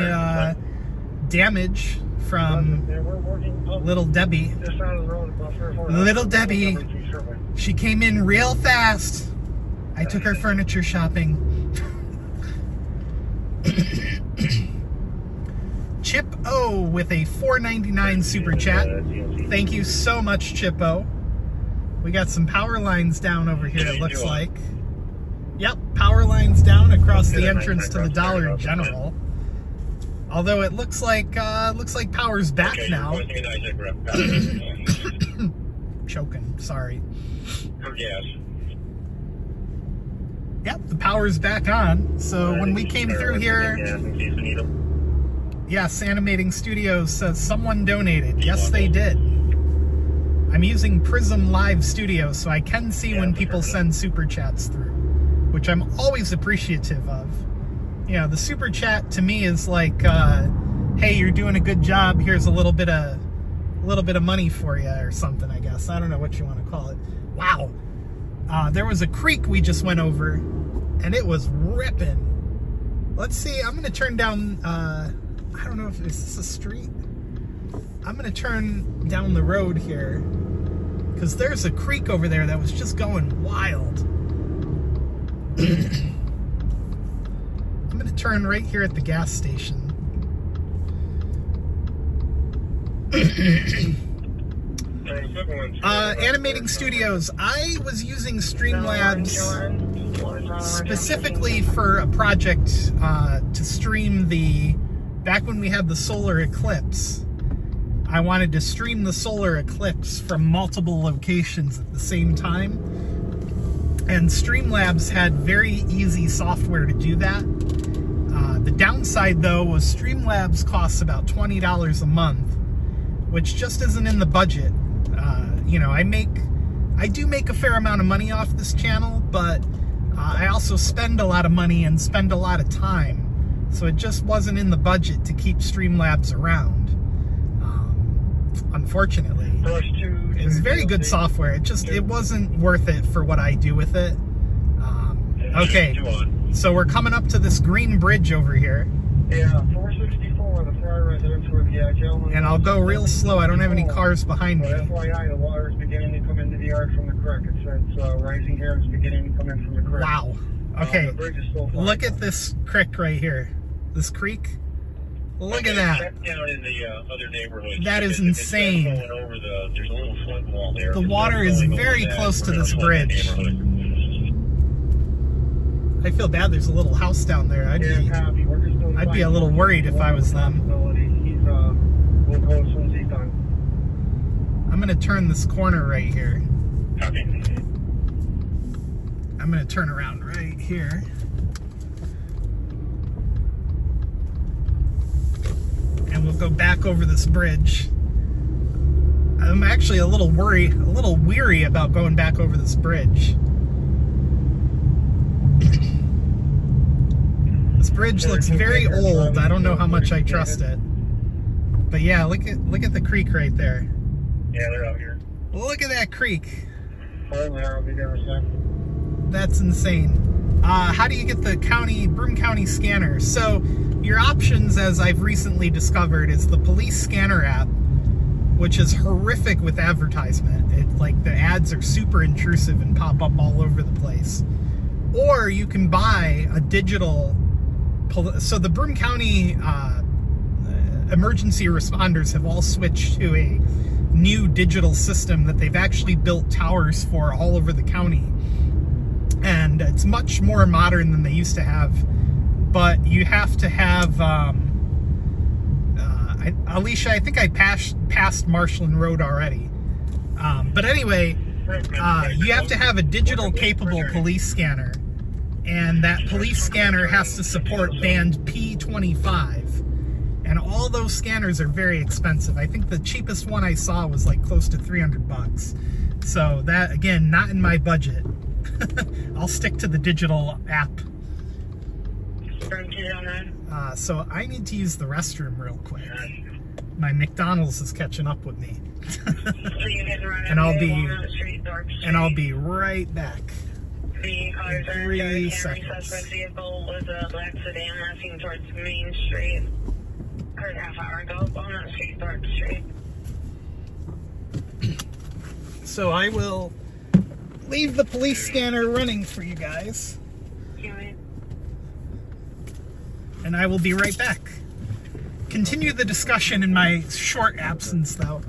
damage from Little Debby. Little Debby, she came in real fast. I took her furniture shopping. Chip O with a $4.99 super chat. Thank you so much, Chip O. We got some power lines down over here, it looks like. Yep, power lines down across the entrance to the Dollar General. Although it looks like power's back now. Choking, sorry. Yep, the power's back on. So when we came through here, yes, Animating Studios says someone donated. Yes, they did. I'm using Prism Live Studio, so I can see when people send super chats through, which I'm always appreciative of. You know, the super chat to me is like, hey, you're doing a good job. Here's a little bit of money for you, or something. I guess I don't know what you want to call it. Wow, there was a creek we just went over, and it was ripping. Let's see. I'm gonna turn down. I don't know if is this a street. I'm gonna turn down the road here because there's a creek over there that was just going wild. I'm gonna turn right here at the gas station. Animating Studios. I was using Streamlabs specifically for a project to stream back when we had the solar eclipse. I wanted to stream the solar eclipse from multiple locations at the same time. And Streamlabs had very easy software to do that. The downside, though, was Streamlabs costs about $20 a month, which just isn't in the budget. You know, I do make a fair amount of money off this channel, but I also spend a lot of money and spend a lot of time. So it just wasn't in the budget to keep Streamlabs around. Unfortunately. It was very good software. It wasn't worth it for what I do with it. Okay, so we're coming up to this green bridge over here. Yeah, 464, the fire residence with the gentleman. And I'll go real slow. I don't have any cars behind me. FYI, the water is beginning to come into the yard from the creek. It says rising here is beginning to come in from the creek. Wow. Okay, the bridge is still fine. Look at this creek right here. This creek. Look at that. Down in the other neighborhoods. That is insane. There's a little flood wall there. The water is very close to this bridge. I feel bad. There's a little house down there. I'd be a little worried if I was them. We'll go as soon as he's done. I'm gonna turn this corner right here. Okay. I'm gonna turn around right here. And we'll go back over this bridge. I'm actually a little weary about going back over this bridge. This bridge looks very old. I don't know how much I trust it. But yeah, look at the creek right there. Yeah, they're out here. Look at that creek. I'll be there in a second. That's insane. How do you get the Broome County scanner? So your options, as I've recently discovered, is the police scanner app, which is horrific with advertisement. The ads are super intrusive and pop up all over the place. Or you can buy a digital. So the Broome County emergency responders have all switched to a new digital system that they've actually built towers for all over the county. And it's much more modern than they used to have. But you have to have, Alicia, I think I passed Marshland Road already. But anyway, you have to have a digital capable police scanner. And that police scanner has to support band P25. And all those scanners are very expensive. I think the cheapest one I saw was like close to $300. So that, again, not in my budget. I'll stick to the digital app. So I need to use the restroom real quick. My McDonald's is catching up with me. and I'll be right back. The cars are 3 seconds. Suspect vehicle was a black sedan passing towards Main Street. Heard half hour ago on that street, Dark Street. So I will leave the police scanner running for you guys. And I will be right back. Continue the discussion in my short absence, though.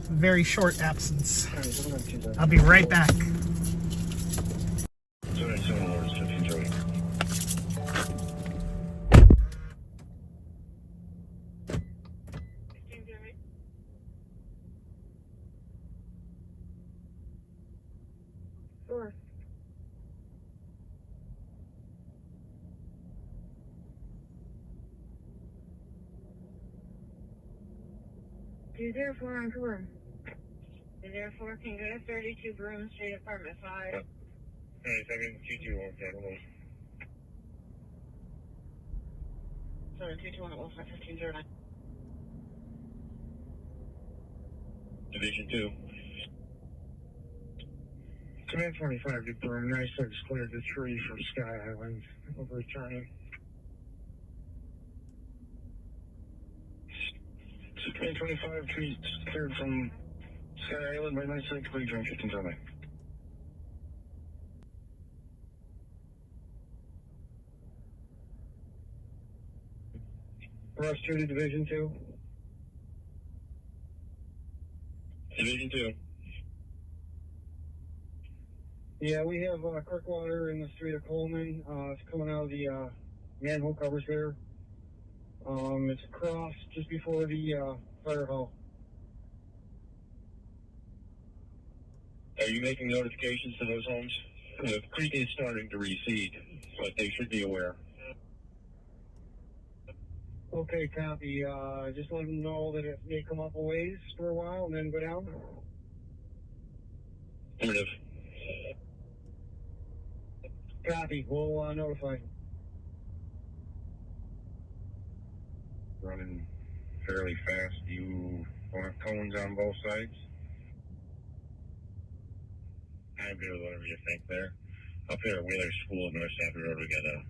Very short absence. I'll be right back. Sure. 204 on tour. 204 can go to 32 Broome Street, apartment 5. 27, 22, okay. 722 on 1509. Division 2. Command 25 to Broome. Nice looks cleared the tree from Sky Island. Over returning. Command 25, trees cleared from Sky Island by nice lake, cleared from 1509. Rush 2 to Division 2. Division 2. Yeah, we have Kirkwater in the street of Coleman. It's coming out of the manhole covers there. It's across just before the fire hall. Are you making notifications to those homes? The creek is starting to recede, but they should be aware. Okay, copy. Just let them know that it may come up a ways for a while and then go down. Affirmative. Copy. We'll notify. Running fairly fast. You want cones on both sides? I'm good with whatever you think there. Up here at Wheeler School, North Stafford Road, we got a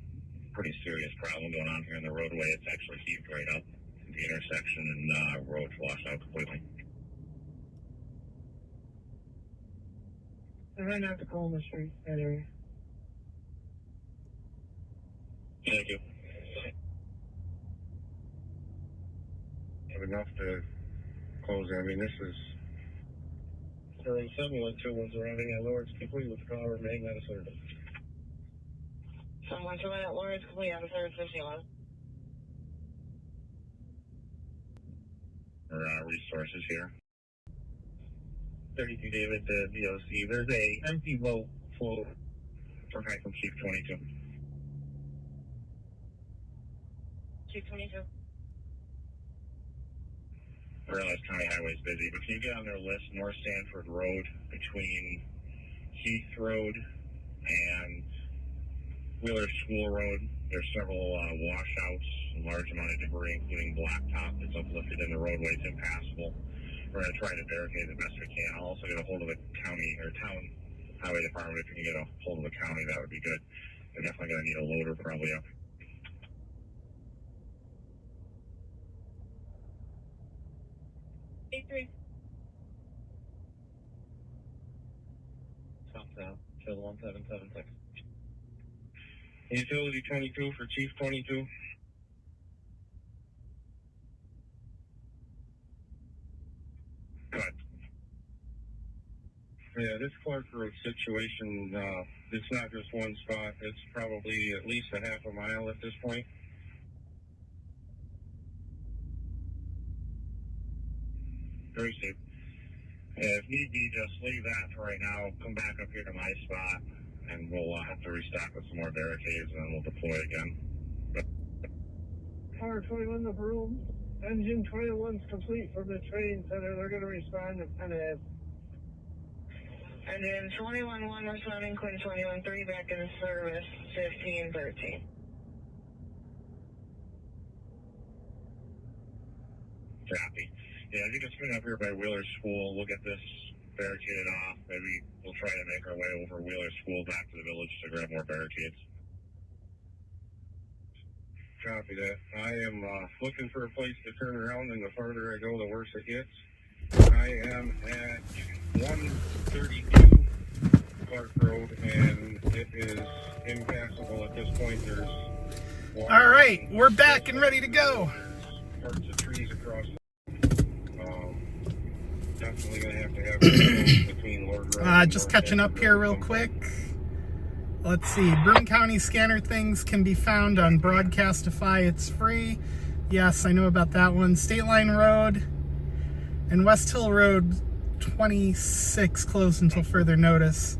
pretty serious problem going on here in the roadway. It's actually heaved right up to the intersection and roads washed out completely. Right out to Coleman Street, that area. Thank you. Have enough to close there. I mean, this is... During 712 was arriving at Lawrence, complete with car remaining at a service. 712 at Lawrence, complete on the 3rd, 51. Resources here. 32 David, DOC. There's a empty vote float for High from Chief 22. Chief 22. I realize County Highway's busy, but can you get on their list, North Sanford Road, between Heath Road and Wheeler School Road? There's several washouts, a large amount of debris, including blacktop that's uplifted in the roadway. It's impassable. We're going to try to barricade the best we can. I'll also get a hold of the county or town highway department. If you can get a hold of the county, that would be good. They're definitely going to need a loader probably up. South, kill 1776. Utility 22 for Chief 22. Yeah, this Clark Road situation, it's not just one spot. It's probably at least a half a mile at this point. Very safe. If need be, just leave that for right now. Come back up here to my spot, and we'll have to restock with some more barricades, and then we'll deploy again. Car 21 the room. Engine 21's complete for the train center. They're going to respond to Penn Ave. Engine 21-1 responding, Quinn 21-3 back in service, 15-13. Copy. Yeah, if you can swing up here by Wheeler School, we'll get this barricaded off. Maybe we'll try to make our way over Wheeler School back to the village to grab more barricades. Copy that. I am looking for a place to turn around, and the farther I go, the worse it gets. I am at 132 Clark Road, and it is impassable at this point. There's water. All right, we're back and ready to go. Parts of trees across. Definitely gonna have between Lord Road. Just catching up here real quick. Let's see. Broome County scanner things can be found on Broadcastify. It's free. Yes, I know about that one. State Line Road and West Hill Road 26 closed until further notice.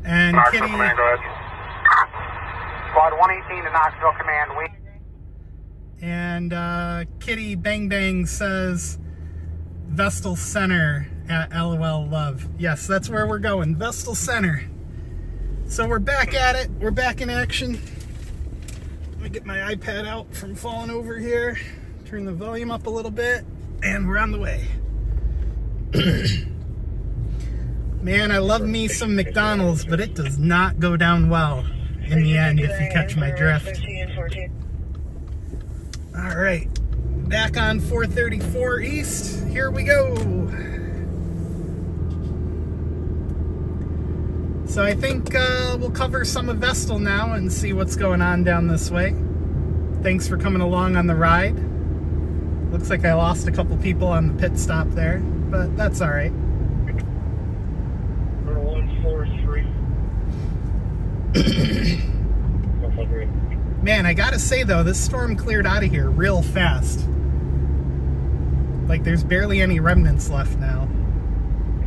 And Kitty. Command, go ahead. Squad 118 to Knoxville Command. And Kitty Bang Bang says Vestal Center at LOL Love. Yes, that's where we're going. Vestal Center. So we're back at it. We're back in action. Let me get my iPad out from falling over here. Turn the volume up a little bit. And we're on the way. Man, I love me some McDonald's, but it does not go down well in the end if you catch my drift. All right, back on 434 East. Here we go. So I think we'll cover some of Vestal now and see what's going on down this way. Thanks for coming along on the ride. Looks like I lost a couple people on the pit stop there, but that's all right. 143. Man, I gotta say though, this storm cleared out of here real fast. Like there's barely any remnants left now.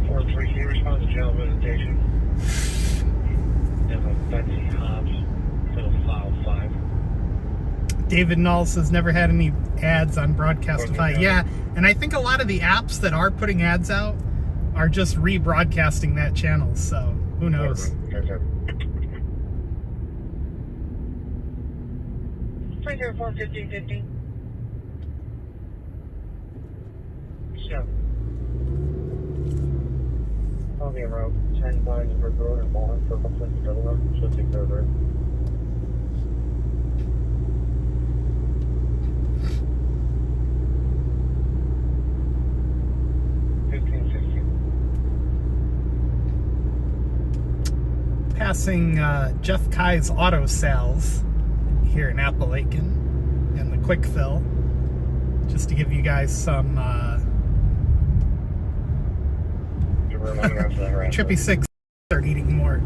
433 responds to general visitation. Betsy Hobbs, little file 5. David Null says never had any ads on Broadcastify. Yeah, and I think a lot of the apps that are putting ads out are just rebroadcasting that channel, so who knows. 304-1550. So, on the road, 10 lines per road and Wallen for complete Delaware, so take care of it. Passing Jeff Kai's Auto Sales here in Appalachian and the Quick Fill, just to give you guys some Trippy 6 start eating more.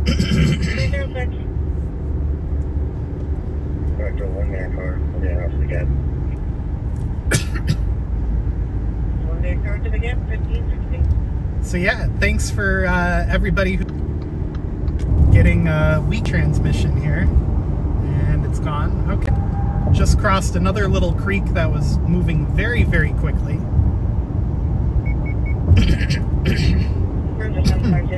306. Back to 1 man car, I'll get house again. 1 day car to the gap, 1560. So yeah, thanks for everybody who getting a wheat transmission here. And it's gone. Okay. Just crossed another little creek that was moving very, very quickly. Where's the 750?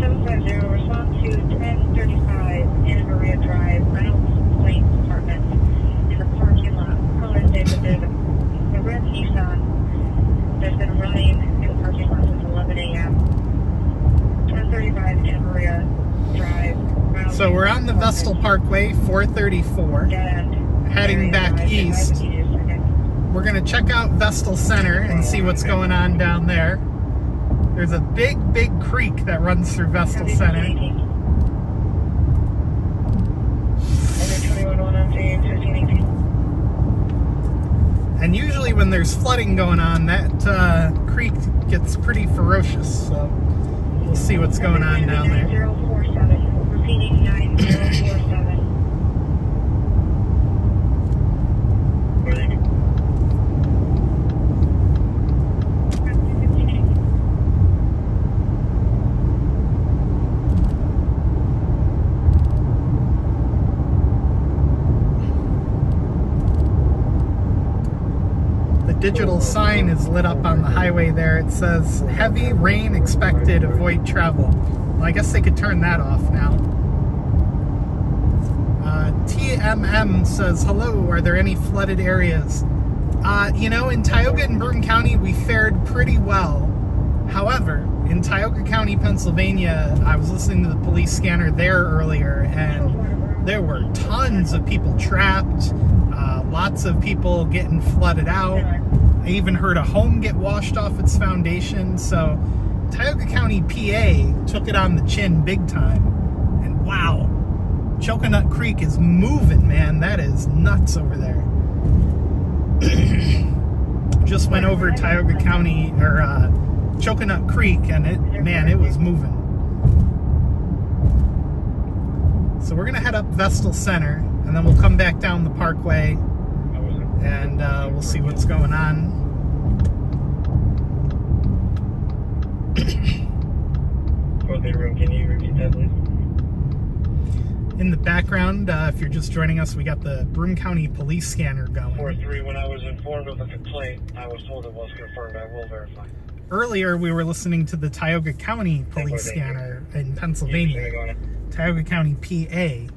750, respond to 1035 Anna Maria Drive, Reynolds Lane Apartments, in the parking lot. Call in David, there's a red Nissan that's been running in the parking lot since 11 a.m. 1035 Anna Maria Drive. Reynolds So we're on the Vestal Parkway, 434, heading back east. We're going to check out Vestal Center and see what's going on down there. There's a big, big creek that runs through Vestal Center. And usually when there's flooding going on, that creek gets pretty ferocious. So we'll see what's going on down there. 9047. Proceeding 9047. Digital sign is lit up on the highway there. It says heavy rain expected, avoid travel. Well, I guess they could turn that off now. TMM says, hello, are there any flooded areas? You know, in Tioga and Broome County, we fared pretty well. However, in Tioga County, Pennsylvania, I was listening to the police scanner there earlier, and there were tons of people trapped. Lots of people getting flooded out. I even heard a home get washed off its foundation. So Tioga County, PA took it on the chin big time. And wow, Coconut Creek is moving, man. That is nuts over there. Just went over Tioga County, or Coconut Creek, and it was moving. So we're gonna head up Vestal Center, and then we'll come back down the Parkway, and we'll see what's going on. Can you repeat that, please? In the background, if you're just joining us, we got the Broome County police scanner going. 4-3, when I was informed of the complaint, I was told it was confirmed. I will verify. Earlier, we were listening to the Tioga County police scanner in Pennsylvania, Tioga County, PA,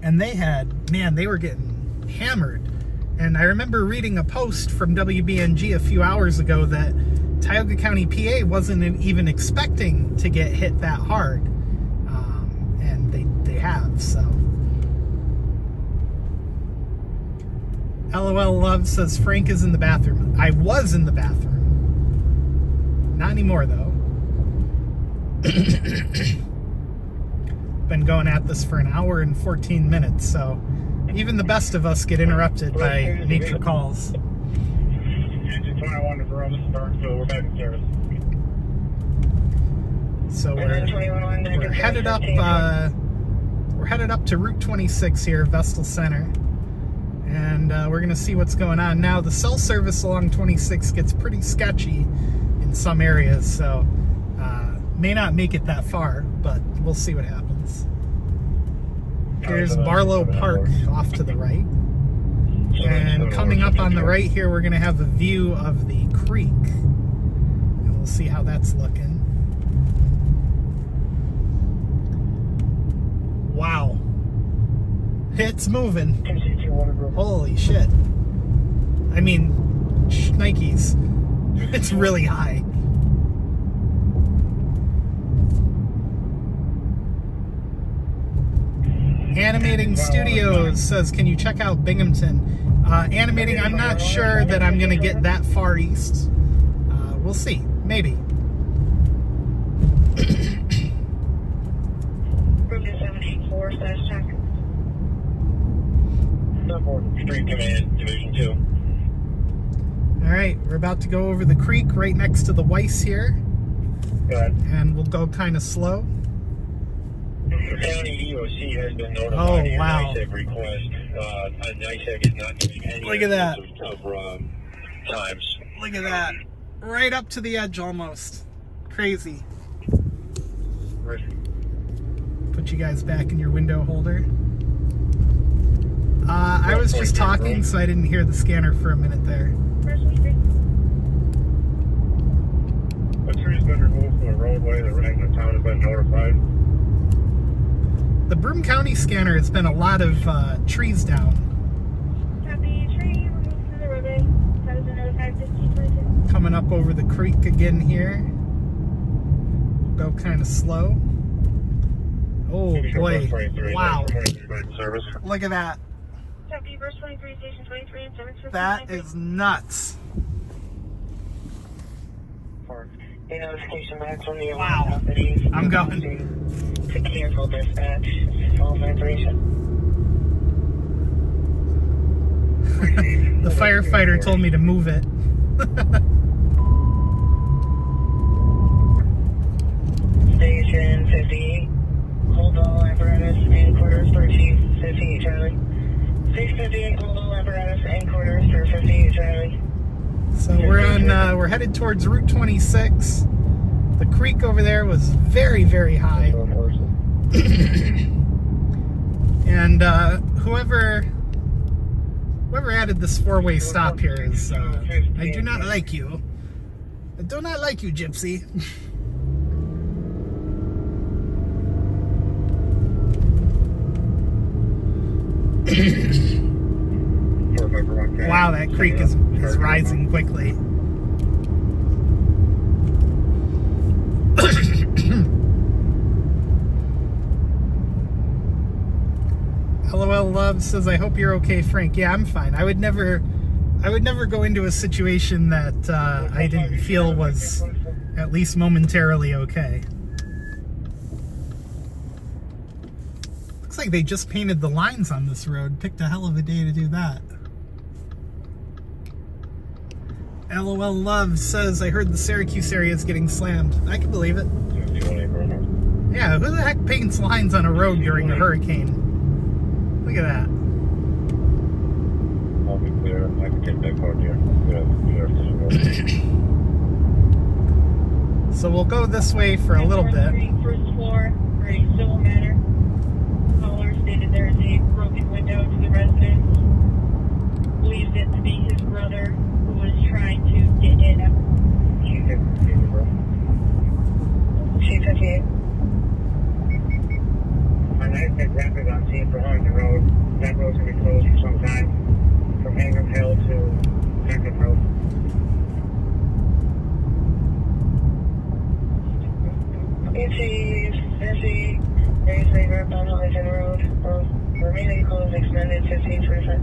and they were getting hammered. And I remember reading a post from WBNG a few hours ago that Tioga County, PA wasn't even expecting to get hit that hard. And they have, so. LOL Love says Frank is in the bathroom. I was in the bathroom. Not anymore, though. Been going at this for an hour and 14 minutes, so even the best of us get interrupted by nature calls. Engine 21 to Verona, Starksville, we're back in service. So we're headed up. We're headed up to Route 26 here, Vestal Center, and we're gonna see what's going on now. The cell service along 26 gets pretty sketchy in some areas, so may not make it that far, but we'll see what happens. Here's Barlow Park off to the right. And coming up on the right here, we're going to have a view of the creek. And we'll see how that's looking. Wow. It's moving. Holy shit. I mean, Nikes. It's really high. Animating Studios says, can you check out Binghamton? Animating, I'm not sure that I'm going to get that far east. We'll see. Maybe. Route 784/check. Street Command, Division 2. Alright, we're about to go over the creek right next to the Weiss here. Go ahead. And we'll go kind of slow. The county EOC has been notified Oh, of your wow. NICEAG request. NICEAG is not giving any Look at that. of times. Look at that. Right up to the edge almost. Crazy. Put you guys back in your window holder. I was just talking, so I didn't hear the scanner for a minute there. What tree's been removed from the roadway? The Ragnar town has been notified. The Broome County scanner has been a lot of trees down. Copy, tree removed from the roadway. That was another 51522. Coming up over the creek again here. Go kind of slow. Oh boy. Wow. Look at that. Copy, verse 23, station 23, and 7 That is nuts. A notification back from the Wow. company. I'm going. To cancel dispatch. All vibration. The firefighter told me to move it. Station 58. Hold all apparatus and quarters for Chief 58 Charlie. 658, hold all apparatus and quarters for 58 Charlie. So we're headed towards Route 26. The creek over there was very, very high. And whoever added this four-way stop here is, I do not like you. I do not like you, Gypsy. Wow, that creek is rising quickly. LOL Love says, I hope you're okay, Frank. Yeah, I'm fine. I would never go into a situation that I didn't feel was at least momentarily okay. Looks like they just painted the lines on this road. Picked a hell of a day to do that. LOL Love says, I heard the Syracuse area is getting slammed. I can believe it. Yeah, who the heck paints lines on a road during a hurricane? Look at that. I'll be clear. I can take that car here. So we'll go this way for a little bit. First floor, for a civil matter. Caller stated there is a broken window to the residence. Believes it to be his brother who was trying to get in. Chief 58. My nice big rapid on scene for Harlingen Road. That road's going to be closed for some time from Ingham Hill to Franklin Road. NC, Raise Labor on Harlingen Road. Remaining closed extended 15%.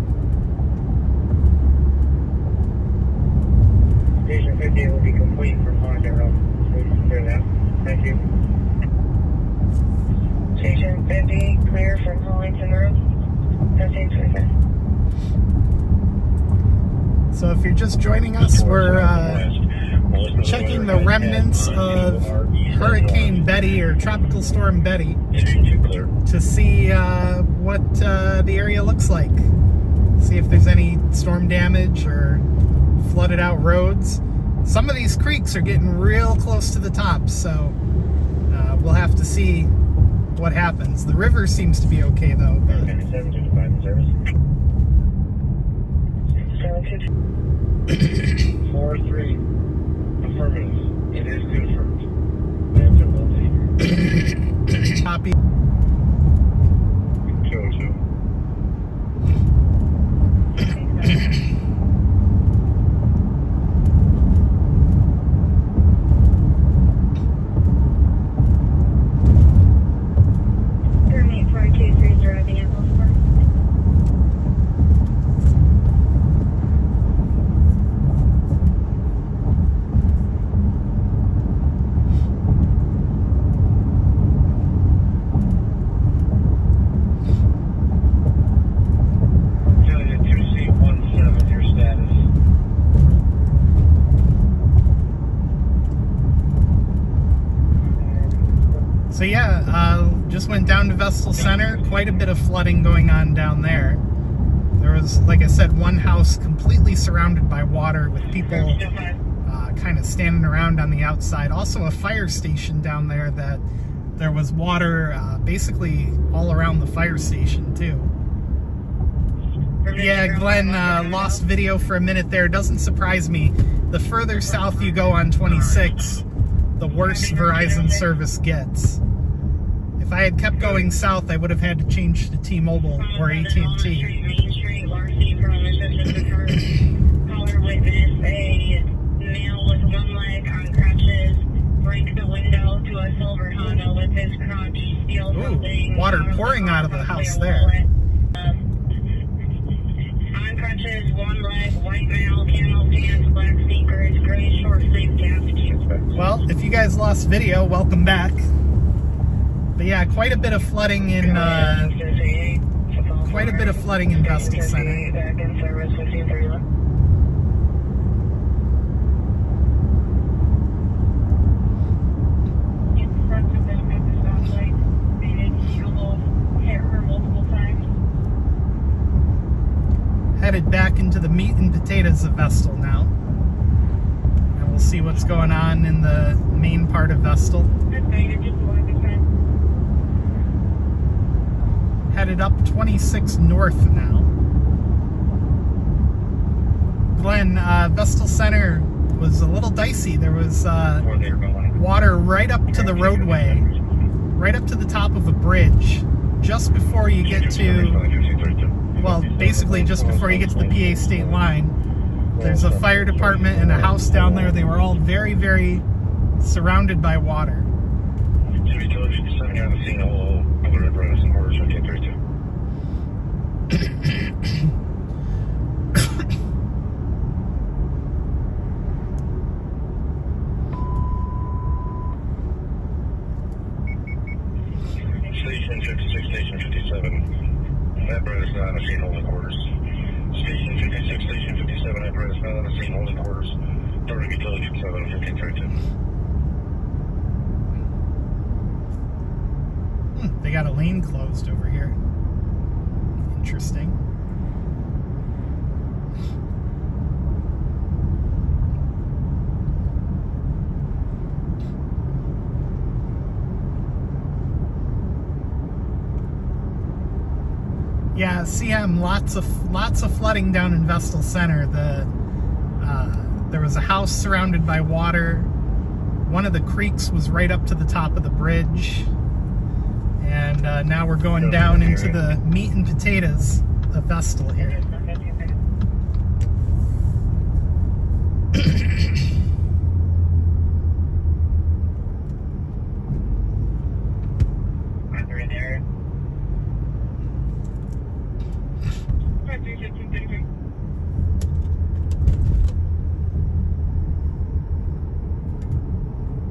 Station 50 will be complete from Harlingen Road. Please clear that. Thank you. Station 50, clear from Harlingen Road. 15%. So if you're just joining us, we're checking the remnants of Hurricane Betty or Tropical Storm Betty to see what the area looks like. See if there's any storm damage or flooded out roads. Some of these creeks are getting real close to the top, so we'll have to see what happens. The river seems to be okay though. But 4-3. Affirmative. It is confirmed. Copy. 202. So yeah, just went down to Vestal Center. Quite a bit of flooding going on down there. There was, like I said, one house completely surrounded by water with people kind of standing around on the outside. Also a fire station down there that there was water basically all around the fire station too. Yeah, Glenn lost video for a minute there. Doesn't surprise me. The further south you go on 26, the worse Verizon service gets. If I had kept going south, I would have had to change to T-Mobile or AT&T. Main Street, Larcy promises caller witness a male with one leg on crutches break the window to a silver Honda with his crotch, steal something. Water pouring out of the house there. On crutches, one leg, white male, camel pants, black sneakers, gray short sleeve jacket. Well, if you guys lost video, welcome back. But yeah, quite a bit of flooding in Vestal Center. Back in service, 1531. meat and potatoes of Vestal now. And we'll see what's going on in the main part of Vestal. Headed up 26 north now. Glenn, Vestal Center was a little dicey. There was water right up to the roadway, right up to the top of a bridge, just before you get to, well, basically just before you get to the PA state line. There's a fire department and a house down there. They were all very, very surrounded by water. Station 56, Station 57. Apparatus not on the scene, holding quarters. Station 56, Station 57. Apparatus not on the scene, holding quarters. Door to utility 7, 1532. They got a lane closed over here. Interesting. Yeah, CM, lots of flooding down in Vestal Center. There was a house surrounded by water. One of the creeks was right up to the top of the bridge. And now we're going down into the meat and potatoes of Vestal here.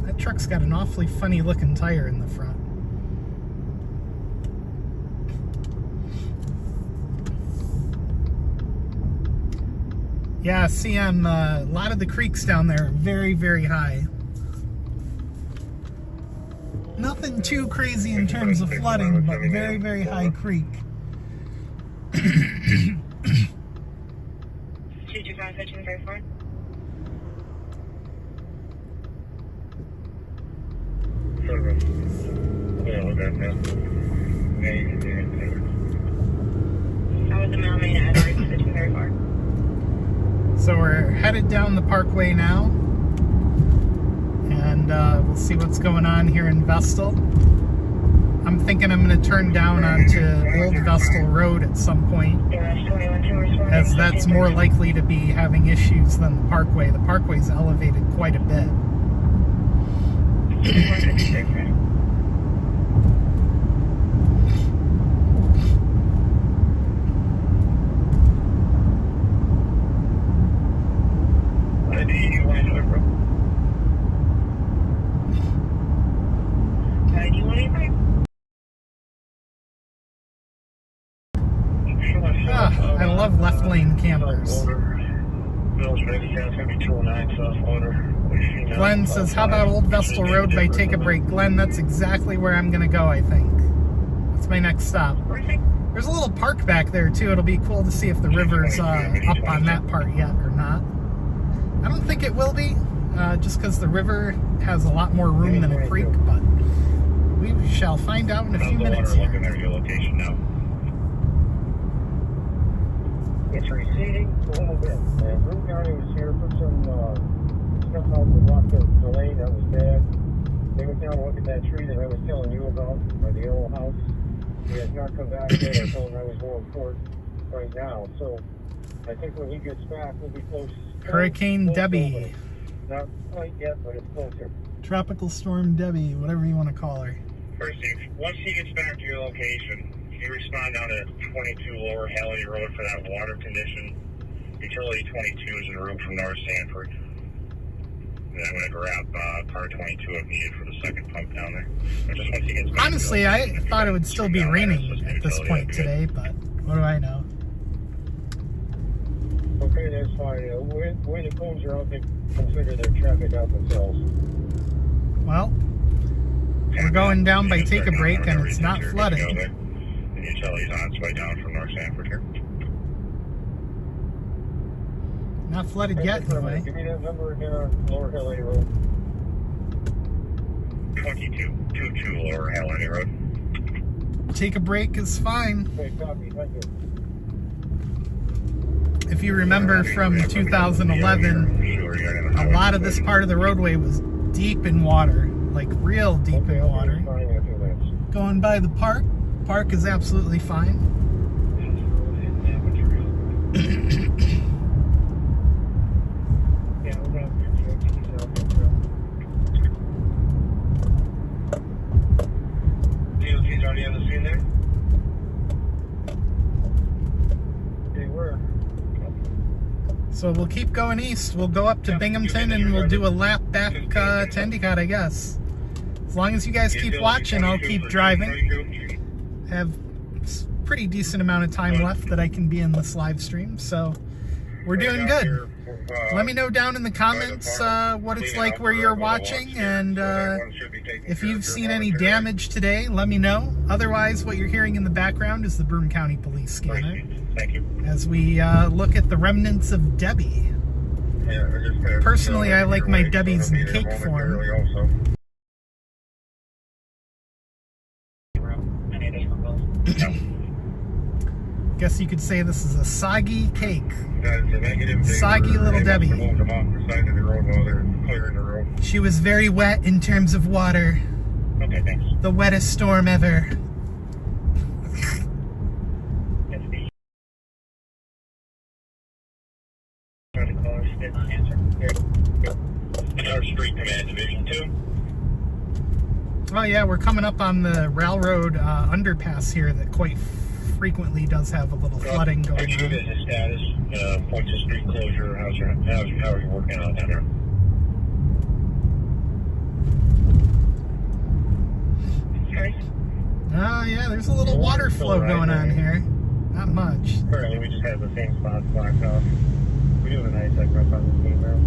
That truck's got an awfully funny looking tire in the front. Yeah, CM, a lot of the creeks down there are very, very high. Nothing too crazy in terms of flooding, but very, very high creek. 225, 1534. How was the mail made at 1534? So we're headed down the parkway now, and we'll see what's going on here in Vestal. I'm thinking I'm going to turn down onto Old Vestal Road at some point, as that's more likely to be having issues than the parkway. The parkway's elevated quite a bit. I love left lane campers. Glenn says, how about Old Vestal Road by Take a Break? Glenn, that's exactly where I'm going to go, I think. That's my next stop. There's a little park back there, too. It'll be cool to see if the river's up on that part yet or not. I don't think it will be, just because the river has a lot more room than a creek, but we shall find out in a few minutes here. It's receding a little bit. And Root County was here, put some stuff out to block the lane. That was bad. They went down to look at that tree that I was telling you about, by the old house. He has not come back yet. I told him I was going for it right now. So I think when he gets back, we'll be close. Hurricane Debby. Not quite yet, but it's closer. Tropical Storm Debby, whatever you want to call her. First thing, once he gets back to your location, you respond down to 22 Lower Halliday Road for that water condition. Utility 22 is en route from North Sanford. And I'm going to grab car 22 if needed for the second pump down there. But just once he gets back Honestly, I thought it would still be raining at this point today, but what do I know? Okay, that's fine. When the cones are out, they can figure their traffic out themselves. Well, we're going down by Take a Break, and it's not flooding. The utility's on its way down from North Sanford here. Not flooded yet, anyway. Give me that number again on Lower Hillary Road. 2222 Lower Halleady Road. Take a break is fine. Okay, copy. Thank you. If you remember from 2011, a lot of this part of the roadway was deep in water, like real deep in water. Going by the park. Park is absolutely fine. DOT's already on the scene there? They were. So we'll keep going east. We'll go up to Binghamton and we'll do a lap back to Endicott, I guess. As long as you guys keep watching, I'll keep driving. Have a pretty decent amount of time left that I can be in this live stream, so we're doing good. Let me know down in the comments what it's like where you're watching, and if you've seen any damage today, let me know. Otherwise, what you're hearing in the background is the Broome County Police scanner. Thank you. As we look at the remnants of Debby. Personally, I like my Debbies in cake form. Guess you could say this is a soggy cake. Soggy little Debby. She was very wet in terms of water. Okay, thanks. The wettest storm ever. Our Street Command Division 2. Oh yeah, we're coming up on the railroad underpass here that quite frequently does have a little flooding going What's your on. business status? Points of street closure. How are you working out down there? Oh yeah, there's a little water flow going on here. Not much. Currently, we just have the same spots blocked off. We do have a nice like up on the scene now.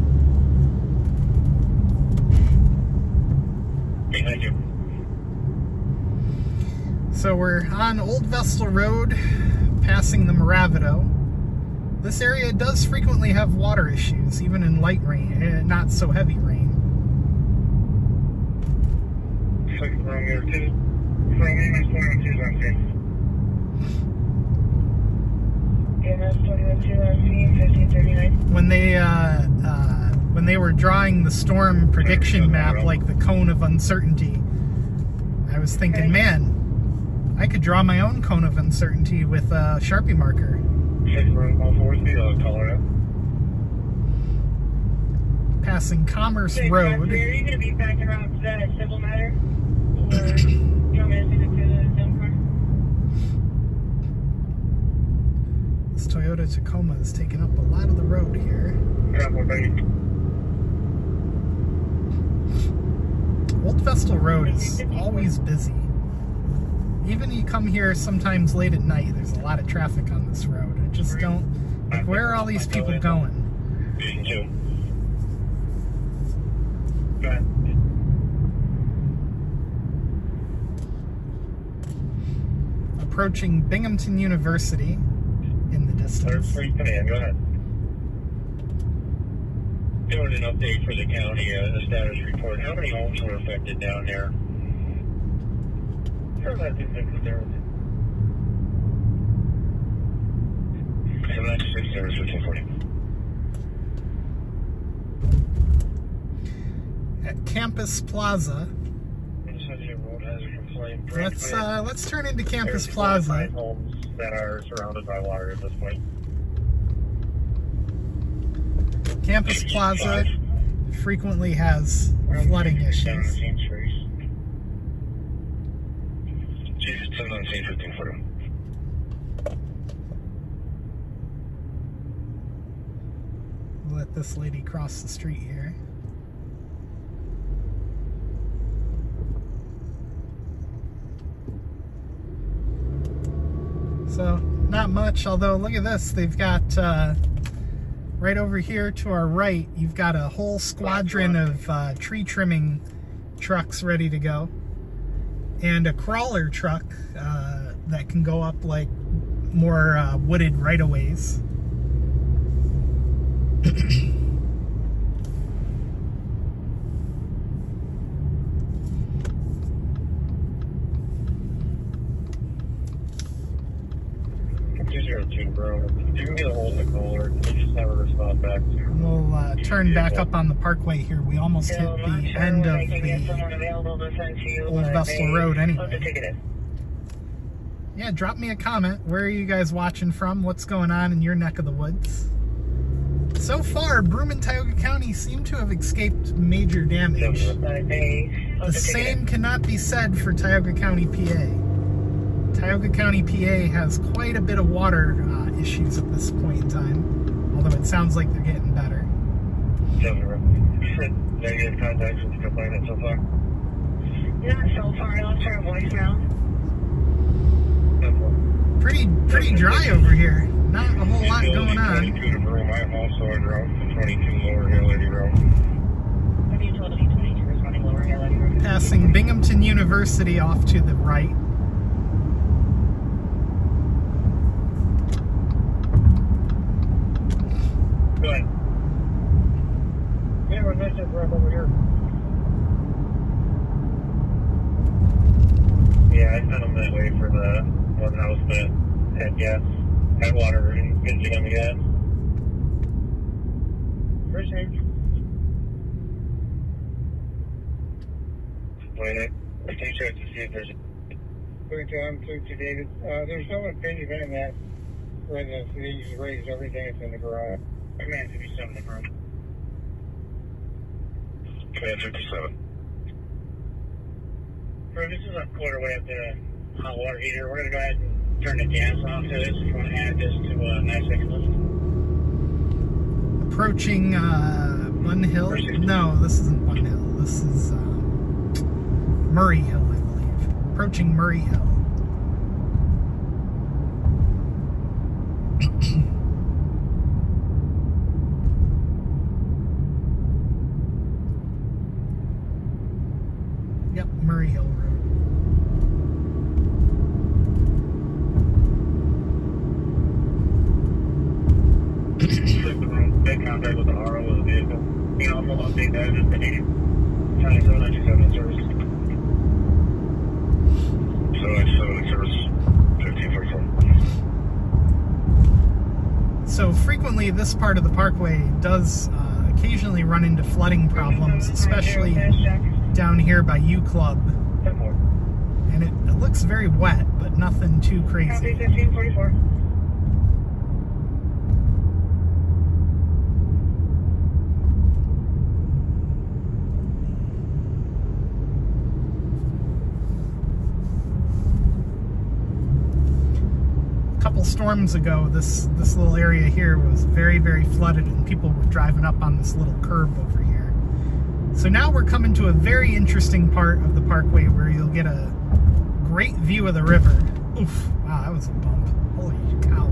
Okay, thank you. So we're on Old Vestal Road, passing the Moravito. This area does frequently have water issues, even in light rain, not so heavy rain. Second wrong there too. From EMS 21 on scene. EMS 21 on scene, 1539. When they were drawing the storm prediction map, like the cone of uncertainty, I was thinking, man, I could draw my own cone of uncertainty with a Sharpie marker. Passing Commerce Road. Are you going to be back around to that civil matter? Or do you want me to send it to the zone car? This Toyota Tacoma is taking up a lot of the road here. Old Vestal Road is always busy. Even you come here sometimes late at night, there's a lot of traffic on this road. I just don't, like, where are all these people going? Division 2. Go ahead. Approaching Binghamton University in the distance. Street Command, go ahead. Doing an update for the county, a status report. How many homes were affected down there? Sure, that didn't include there. 796 service 1540. At Campus Plaza. Road hazard complaint. Let's turn into Campus There's Plaza. 5 homes that are surrounded by water at this point. Campus Plaza frequently has flooding issues. 17 Street. Jesus, 719 1540. We'll let this lady cross the street here. So, not much, although look at this. They've got, right over here to our right, you've got a whole squadron of tree trimming trucks ready to go. And a crawler truck that can go up like more wooded right-of-ways. Bro. You can get a hold of Nicole, or you just have her respond back to. We'll turn back up on the parkway here. We almost hit the end of the Old Vestal Road anyway. Yeah, drop me a comment. Where are you guys watching from? What's going on in your neck of the woods? So far, Broome and Tioga County seem to have escaped major damage. The same cannot be said for Tioga County, PA. Tioga County, PA has quite a bit of water issues at this point in time, although it sounds like they're getting better. Negative contacts with the complainant so far? Not so far. I left her a voicemail. Pretty dry over here. Not a whole lot going on. 22 to Broome. I'm also en route to 22 Lower Hill Eddy Road. What are you told me? 22 is running Lower Hill Eddy Road. Passing Binghamton University off to the right. Go ahead. Yeah, we're nice and right over here. Yeah, I sent them that way for the one house that had gas, had water and binging on the gas. Appreciate it. Wait, I can check to see if there's. Going to I'm through to David. There's no opinion in that residence. These raise everything that's in the garage. Command 57 in the room. Command 57. Bro, this is a quarter way up the hot water heater. We're going to go ahead and turn the gas off to this if you want to add this to a nice list. Approaching Bun Hill. No, this isn't Bun Hill. This is Murray Hill, I believe. Approaching Murray Hill. Yep, Murray Hill Road. Make contact with the RO of the vehicle. You can also update that if they need it. County 797 in service. 797 in service. 1544. So frequently this part of the parkway does occasionally run into flooding problems, especially down here by U Club. And it looks very wet, but nothing too crazy. Copy 1544. Couple storms ago, this little area here was very, very flooded, and people were driving up on this little curb over here. So now we're coming to a very interesting part of the parkway where you'll get a great view of the river. Oof, wow, that was a bump. Holy cow.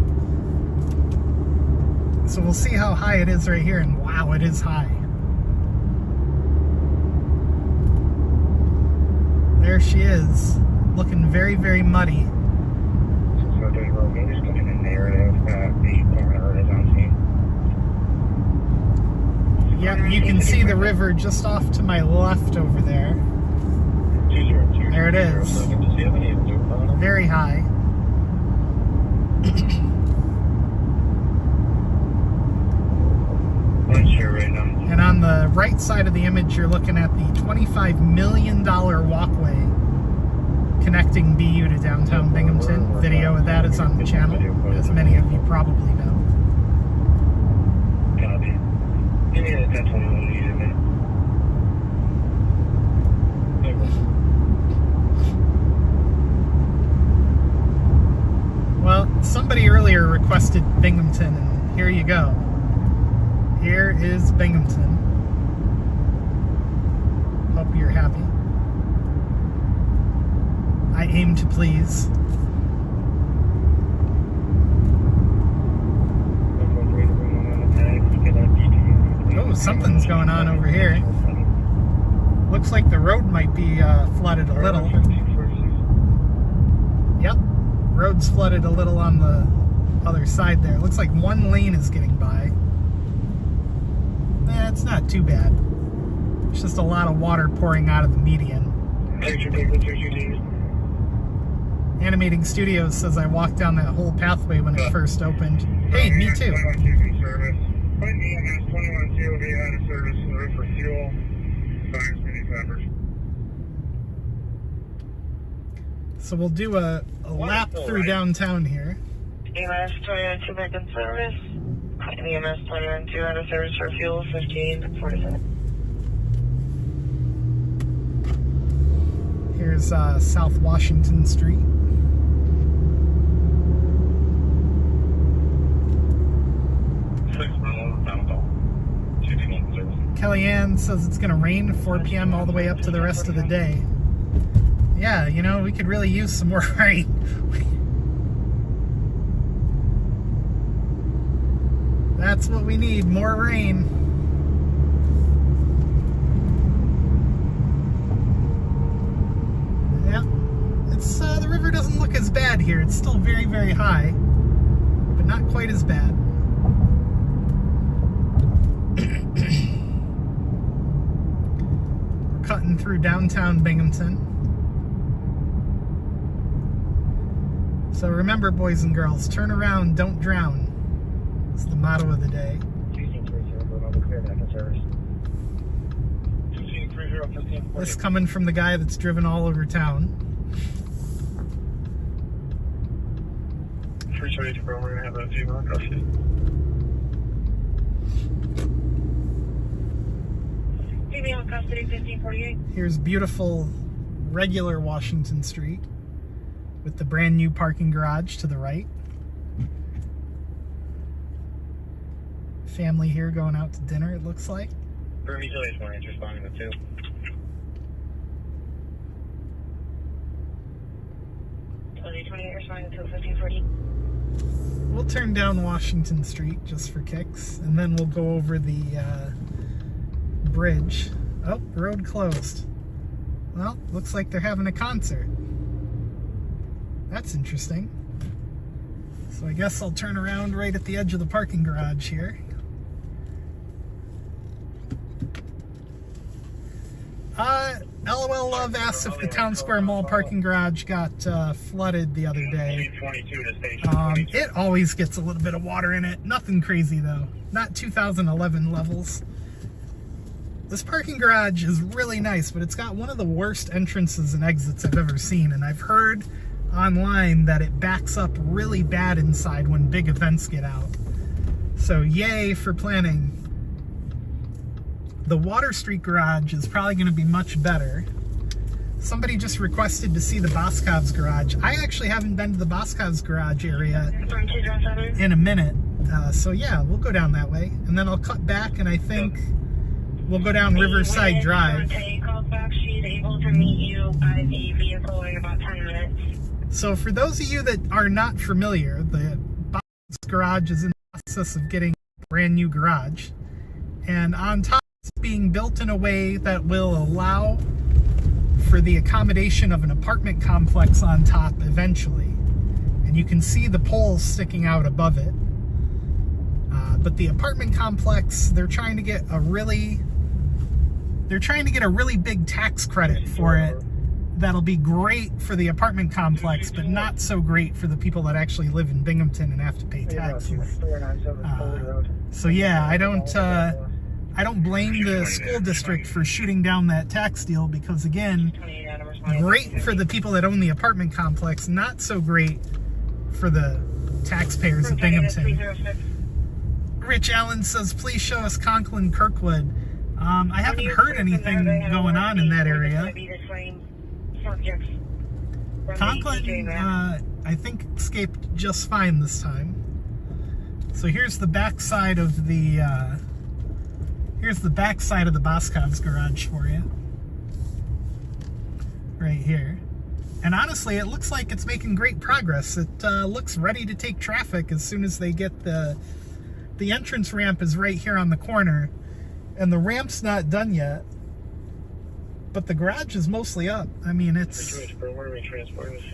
So we'll see how high it is right here, and wow, it is high. There she is, looking very, very muddy. Yeah, you can see the river just off to my left over there. There it is. Very high. And on the right side of the image, you're looking at the $25 million walkway connecting BU to downtown Binghamton. Video of that is on the channel, as many of you probably know. Well, somebody earlier requested Binghamton, and here you go. Here is Binghamton. Hope you're happy. I aim to please. Oh, something's going on over here. Looks like the road might be flooded a little. Yep, road's flooded a little on the other side there. Looks like one lane is getting by. It's not too bad. It's just a lot of water pouring out of the median. Animating Studios says I walked down that whole pathway when it first opened. Hey, me too. EMS 21 will be out of service for the roof for fuel. Thanks, mini peppers. So we'll do a lap through downtown here. EMS 21 back in service. EMS 21 out of service for fuel 1547. Here's South Washington Street. Kellyanne says it's going to rain 4 p.m. all the way up to the rest of the day. Yeah, you know, we could really use some more rain. That's what we need, more rain. Yeah, it's the river doesn't look as bad here. It's still very, very high, but not quite as bad. We're cutting through downtown Binghamton. So remember, boys and girls, turn around, don't drown. That's the motto of the day. This coming from the guy that's driven all over town. We're going to have a few more crushes. Custody 1548. Here's beautiful, regular Washington Street with the brand new parking garage to the right. Family here going out to dinner, it looks like. Burn utilities morning, responding to 2. Responding to 1540. We'll turn down Washington Street just for kicks, and then we'll go over the bridge. Oh, road closed. Well, looks like they're having a concert. That's interesting. So I guess I'll turn around right at the edge of the parking garage here. LOL Love asks if the Town Square Mall parking garage got flooded the other day. It always gets a little bit of water in it. Nothing crazy though. Not 2011 levels. This parking garage is really nice, but it's got one of the worst entrances and exits I've ever seen, and I've heard online that it backs up really bad inside when big events get out. So yay for planning. The Water Street garage is probably going to be much better. Somebody just requested to see the Boscov's garage. I actually haven't been to the Boscov's garage area in a minute. So yeah, we'll go down that way. And then I'll cut back and I think we'll go down Riverside Drive. She's able to meet you by the vehicle in about 10 minutes. So for those of you that are not familiar, the Boscov's garage is in the process of getting a brand new garage. And on top, it's being built in a way that will allow for the accommodation of an apartment complex on top eventually. And you can see the poles sticking out above it. But the apartment complex, they're trying to get a really big tax credit for it. That'll be great for the apartment complex, but not so great for the people that actually live in Binghamton and have to pay taxes. So yeah, I don't blame the school district for shooting down that tax deal because, again, great for the people that own the apartment complex, not so great for the taxpayers of Binghamton. Rich Allen says, please show us Conklin Kirkwood. I haven't heard anything going on in that area. Conklin, I think, escaped just fine this time. So here's the back side of the Boscov's garage for you. Right here. And honestly, it looks like it's making great progress. It looks ready to take traffic as soon as they get the entrance ramp is right here on the corner. And the ramp's not done yet. But the garage is mostly up. I mean, it's...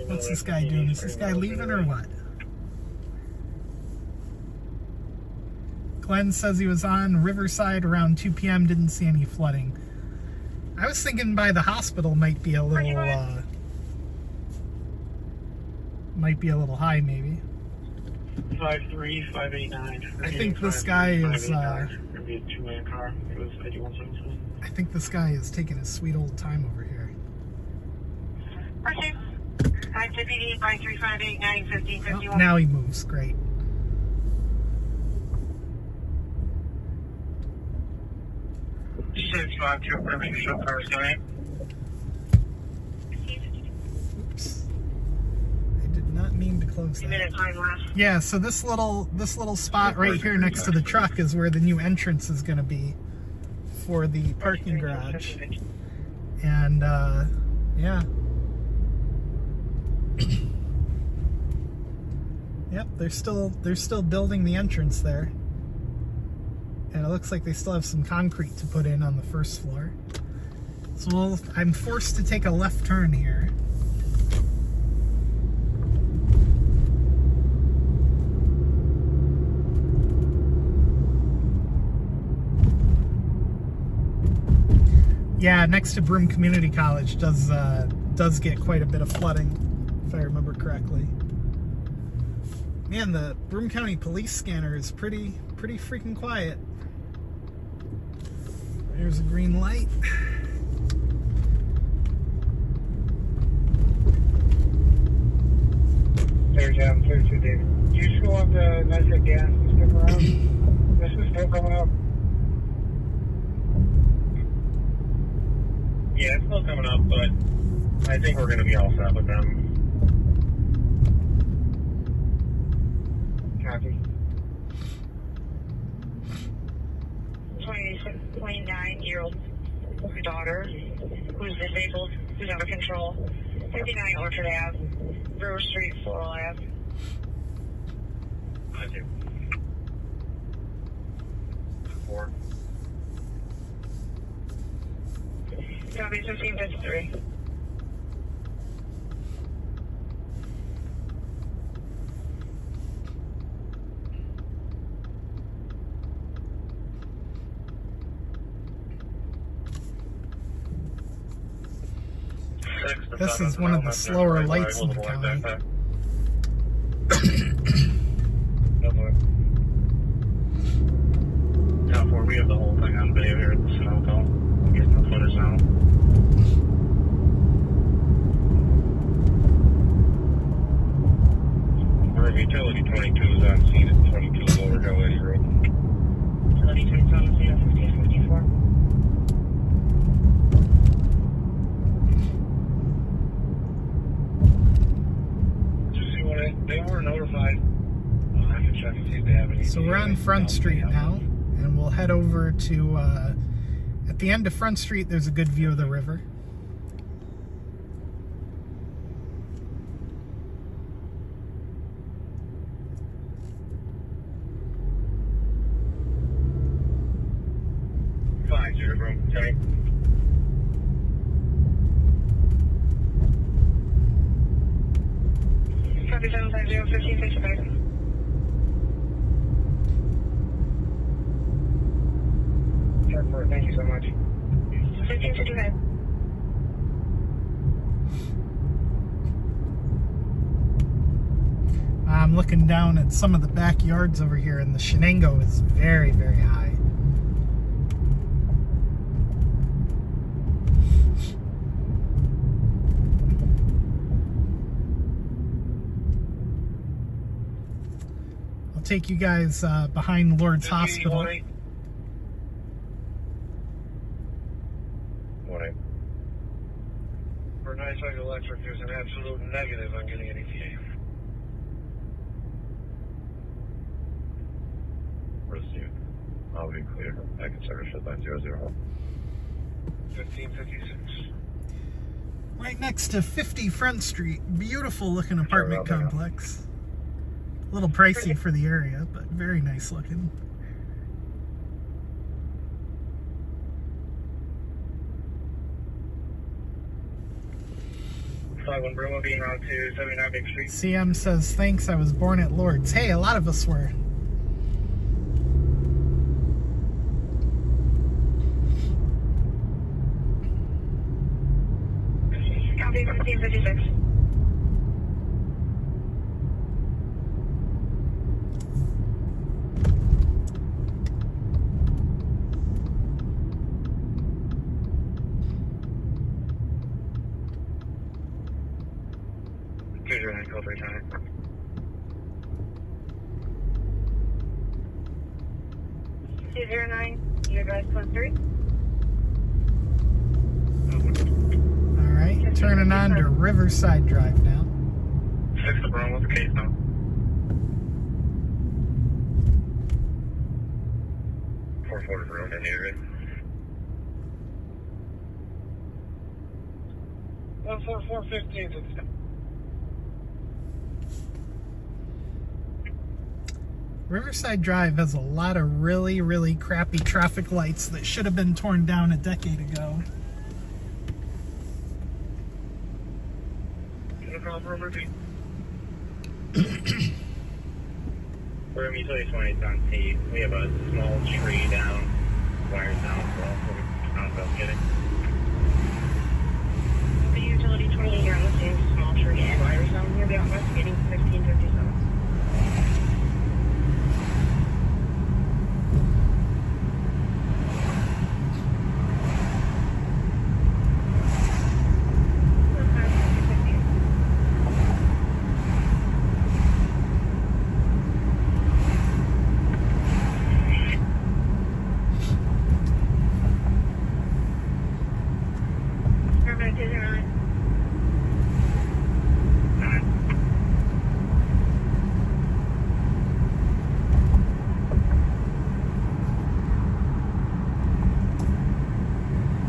What's this guy doing? Is this guy leaving or what? Glenn says he was on Riverside around 2 p.m. Didn't see any flooding. I was thinking by the hospital might be a little high, maybe. 53589. I think this guy is. It'd be a two-man car. It was 5117. I think this guy is taking his sweet old time over here. Roger. 5 Deputy 5358 1551. Now he moves. Great. Oops. I did not mean to close that. Minute time left. Yeah, so this little spot right here next to the truck is where the new entrance is going to be for the parking garage. And yeah. Yep, they're still building the entrance there. And it looks like they still have some concrete to put in on the first floor. So I'm forced to take a left turn here. Yeah, next to Broome Community College does get quite a bit of flooding, if I remember correctly. Man, the Broome County Police scanner is pretty freaking quiet. There's a green light. There's 32, David. Do you still want the nitric gas to stick around? This is still coming up. Yeah, it's still coming up, but I think we're going to be all set with them. Copy. 29-year-old daughter who's disabled, who's under control. 59 Orchard Ave, Brewer Street, Floral Ave. I do. 4. Copy 1553. This is one of the slower lights in the county. Top 4, we have the whole thing on video here at the snow cone. We'll get the footage now. River Utility 22 is on scene at 22 Lower Gully Road. Utility 22 on scene at 1554. They were notified. I have to check and see if they have any. So we're on Front Street now, and we'll head over to, at the end of Front Street, there's a good view of the river. Fine, zero, okay. Copy 750 1555. Thank you so much. 1555. I'm looking down at some of the backyards over here, and the Shenango is very, very high. I'll take you guys behind Lord's Hospital. 1-8. For NYSEG Electric, there's an absolute negative on getting an ETA. Proceed. I'll be clear. I can service it by 00. 1556. Right next to 50 Front Street. Beautiful looking apartment complex. A little pricey for the area, but very nice looking. Brimo being on to 79 Big Street. CM says, thanks, I was born at Lord's. Hey, a lot of us were. 1556. Call 3 time. 209, you advise code 3. All right, turning on to Riverside Drive now. 6 to Brown, what's the case now? .440 road in here. 14415. Riverside Drive has a lot of really, really crappy traffic lights that should have been torn down a decade ago. We're utility 20 on T. We have a small tree down, wires down as well, so we're not about getting. The utility 28 here on the same small tree and wires down. You'll be investigating 1557.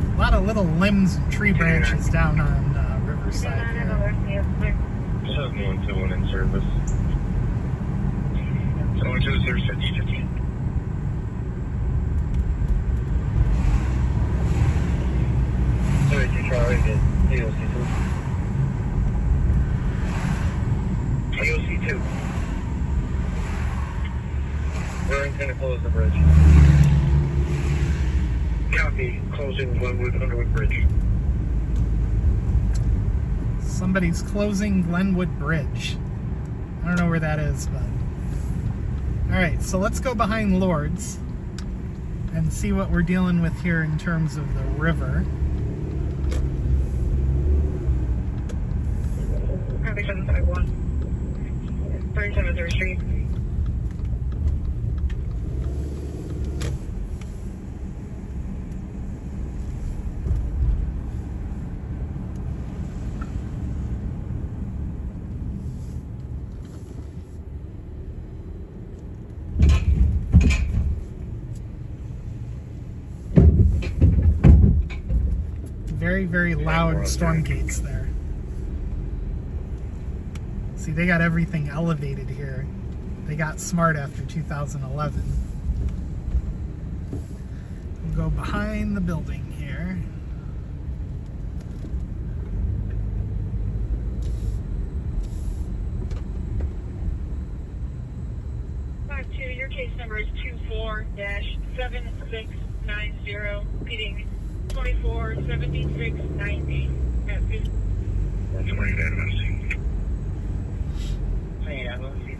A lot of little limbs and tree branches down on Riverside here. Just have 121 in service. So much is there's 50/50. Sorry, you try again. AOC 2. We're going to close the bridge. Copy. Closing Glenwood Underwood Bridge. Somebody's closing Glenwood Bridge. I don't know where that is, but... Alright, so let's go behind Lord's and see what we're dealing with here in terms of the river. 751. 37th Street. Very, very loud storm gates there. See, they got everything elevated here. They got smart after 2011. We'll go behind the building here. Your case number is 24-7690, repeating 24-7690 at 50. That's where you're advancing. Yeah, let's see.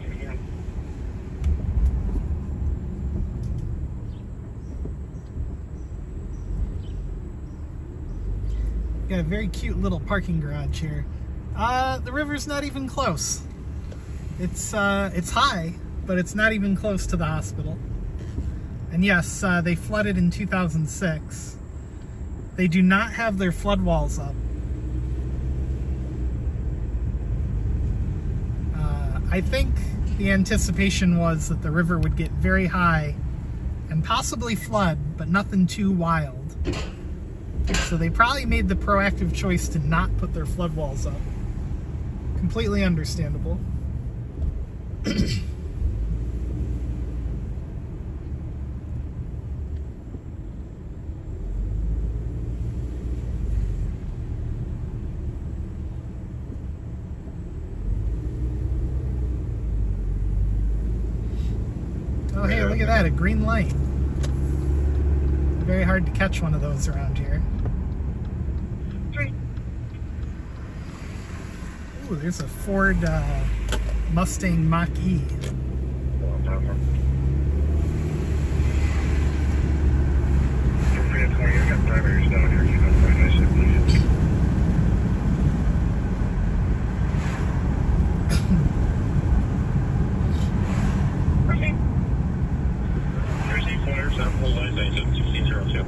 Got a very cute little parking garage here. The river's not even close. It's high, but it's not even close to the hospital. And yes, they flooded in 2006. They do not have their flood walls up. I think the anticipation was that the river would get very high and possibly flood, but nothing too wild. So they probably made the proactive choice to not put their flood walls up. Completely understandable. Oh, hey, look at that, a green light. Very hard to catch one of those around here. 3. Ooh, there's a Ford Mustang Mach-E. Feel free to tell you, I got primaries down here. You know, quite nice, I believe. There's the pointers on full line, 91602.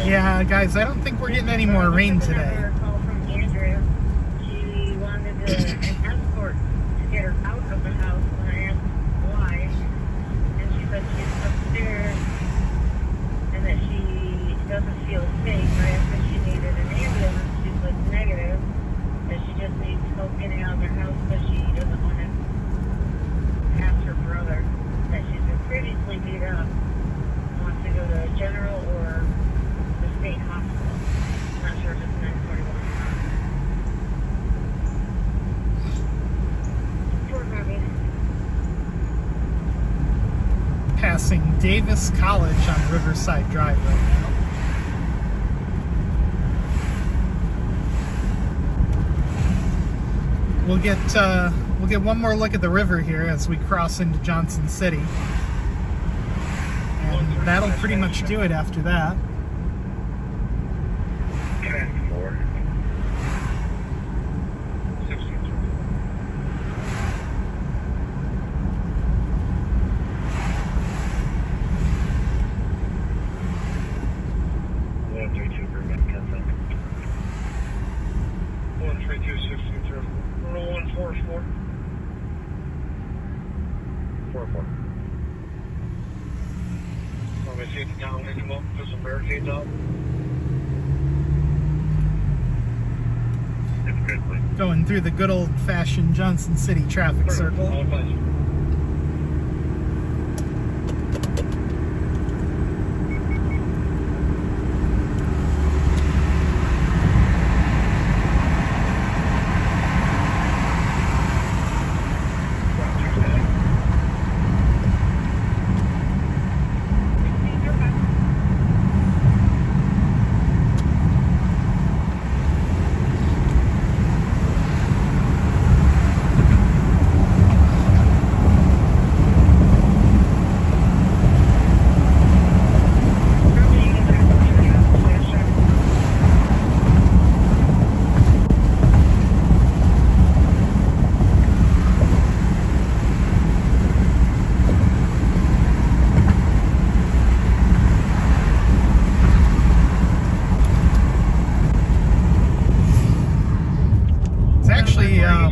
Yeah, guys, I don't think we're getting any more rain today. A call from Andrea. She wanted an escort to get her out of the house, and I asked why. And she said she's upstairs and that she doesn't feel safe. I asked if she needed an ambulance. She said negative, that she just needs help getting out of her house because she doesn't want to ask her brother that she's been previously beat up, wants to go to general or the state hospital. I'm not sure if it's 941 or not. Poor baby. Passing Davis College on Riverside Drive right now. We'll get one more look at the river here as we cross into Johnson City. And that'll pretty much do it after that. 10-4. 16-3. Want me to take it down, make them up, put some barricades up? It's good, please. Going through the good old-fashioned Johnson City traffic circle. All advice.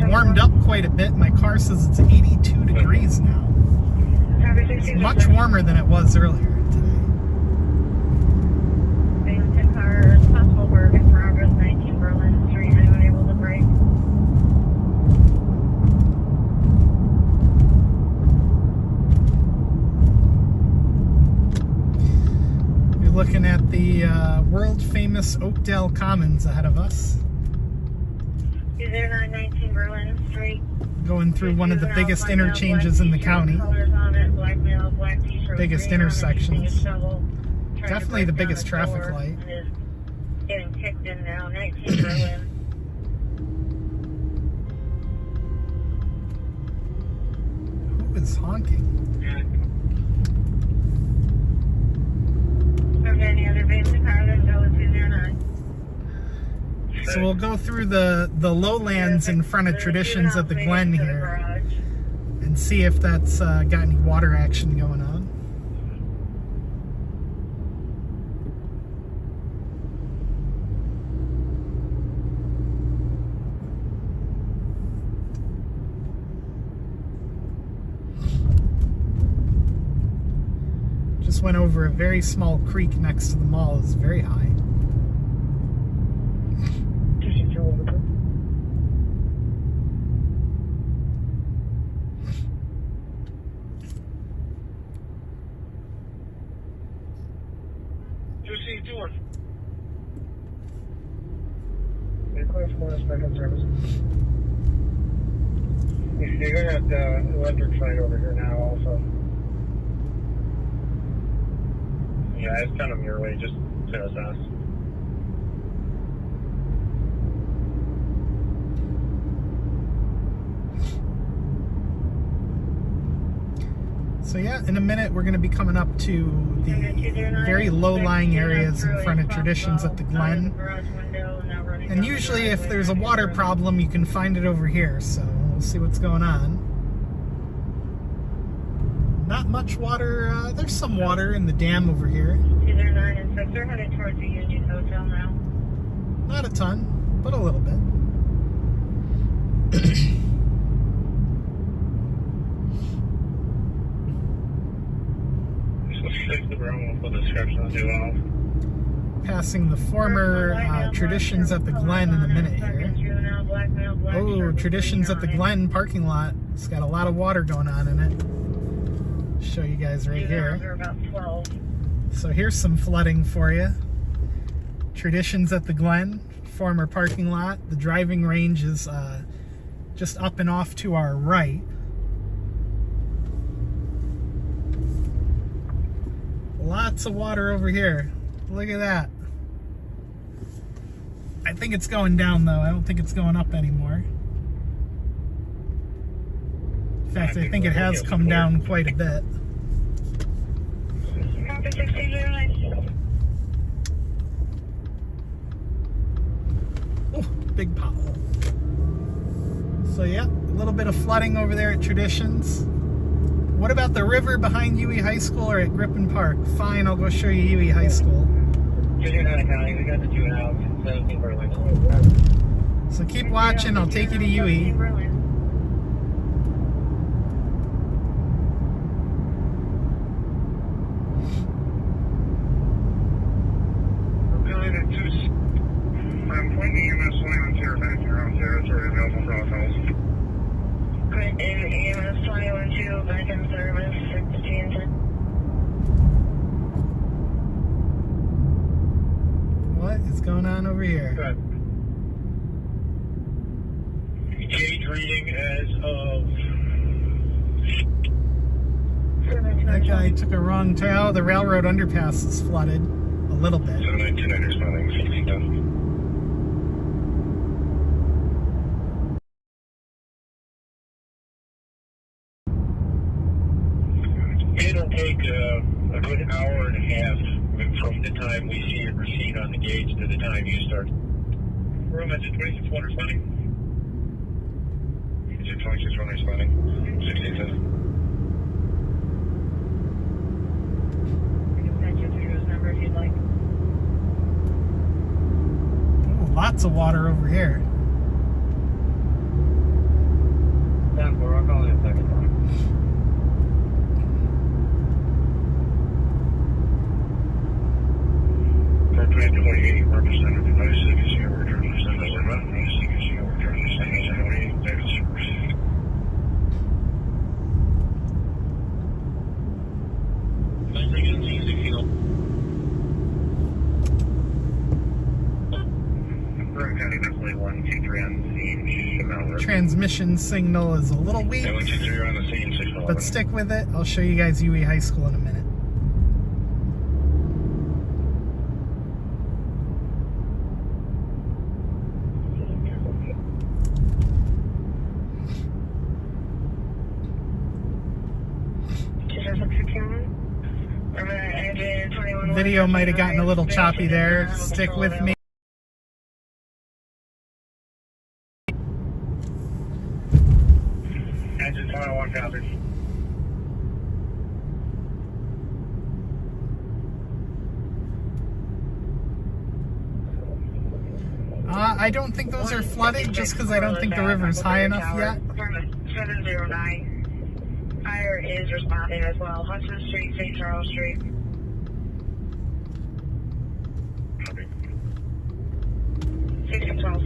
Warmed up quite a bit. My car says it's 82 degrees now. It's much warmer than it was earlier today. Binghamton car is possible work in progress, 19 Berlin Street. Anyone able to brake? We're looking at the world-famous Oakdale Commons ahead of us. 0919 Berlin Street. Going through one of the biggest interchanges in the county. Biggest intersections. Definitely the biggest traffic light. Getting kicked in now. 19 Berlin. Who is honking? Okay, any other basic car that goes 209? So we'll go through the lowlands in front of Traditions at the Glen here and see if that's got any water action going on. Just went over a very small creek next to the mall. It's very high. You're clear for second service. You're gonna have the electric side over here now also. Yeah, it's kind of your way, just to us. So yeah, in a minute we're going to be coming up to the very low-lying areas in front of Traditions at the Glen. And usually if there's a water problem, you can find it over here, so we'll see what's going on. Not much water, there's some water in the dam over here. 209 and 6 are headed towards the Union Hotel now. Not a ton, but a little bit. Passing the former Traditions at the Glen in a minute here. Oh, Traditions at the Glen parking lot. It's got a lot of water going on in it. Show you guys right here. So here's some flooding for you. Traditions at the Glen, former parking lot. The driving range is just up and off to our right. Lots of water over here. Look at that. I think it's going down though. I don't think it's going up anymore. In fact, I think it has come down quite a bit. Copy 1609. Oh, big pothole. So yeah, a little bit of flooding over there at Traditions. What about the river behind UE High School or at Griffin Park? Fine, I'll go show you UE High School. County, we got the 2 house, 17 Berlin. So keep watching, I'll take you to UE. I'm pointing EMS 20 on back in your own territory, available for all calls. Good, EMS 21-2, back in service, 1610. What is going on over here? Good. Gauge reading as of... That guy took a wrong turn. Oh, the railroad underpass is flooded a little bit. 792 responding, 16 done. It'll take a good hour and a half from the time we see it recede on the gauge to the time you start. Room at 26-1 responding. 26-1 responding. 16-7. Ooh, lots of water over here. Down 4, I'll call in a second. Appropriate 28% of device is your return to send over. Is your return to send over. County definitely 1, 2, 3 on the scene. Transmission signal is a little weak, 1, 2, 3 on the scene. 6, but stick with it. I'll show you guys UE High School in a minute. Video might have gotten a little choppy there. Stick with me. Engine 21 copies. I don't think those are flooded just because I don't think the river's high enough yet. 709. Fire is responding as well. Hudson Street, St. Charles Street. Copy. 1612.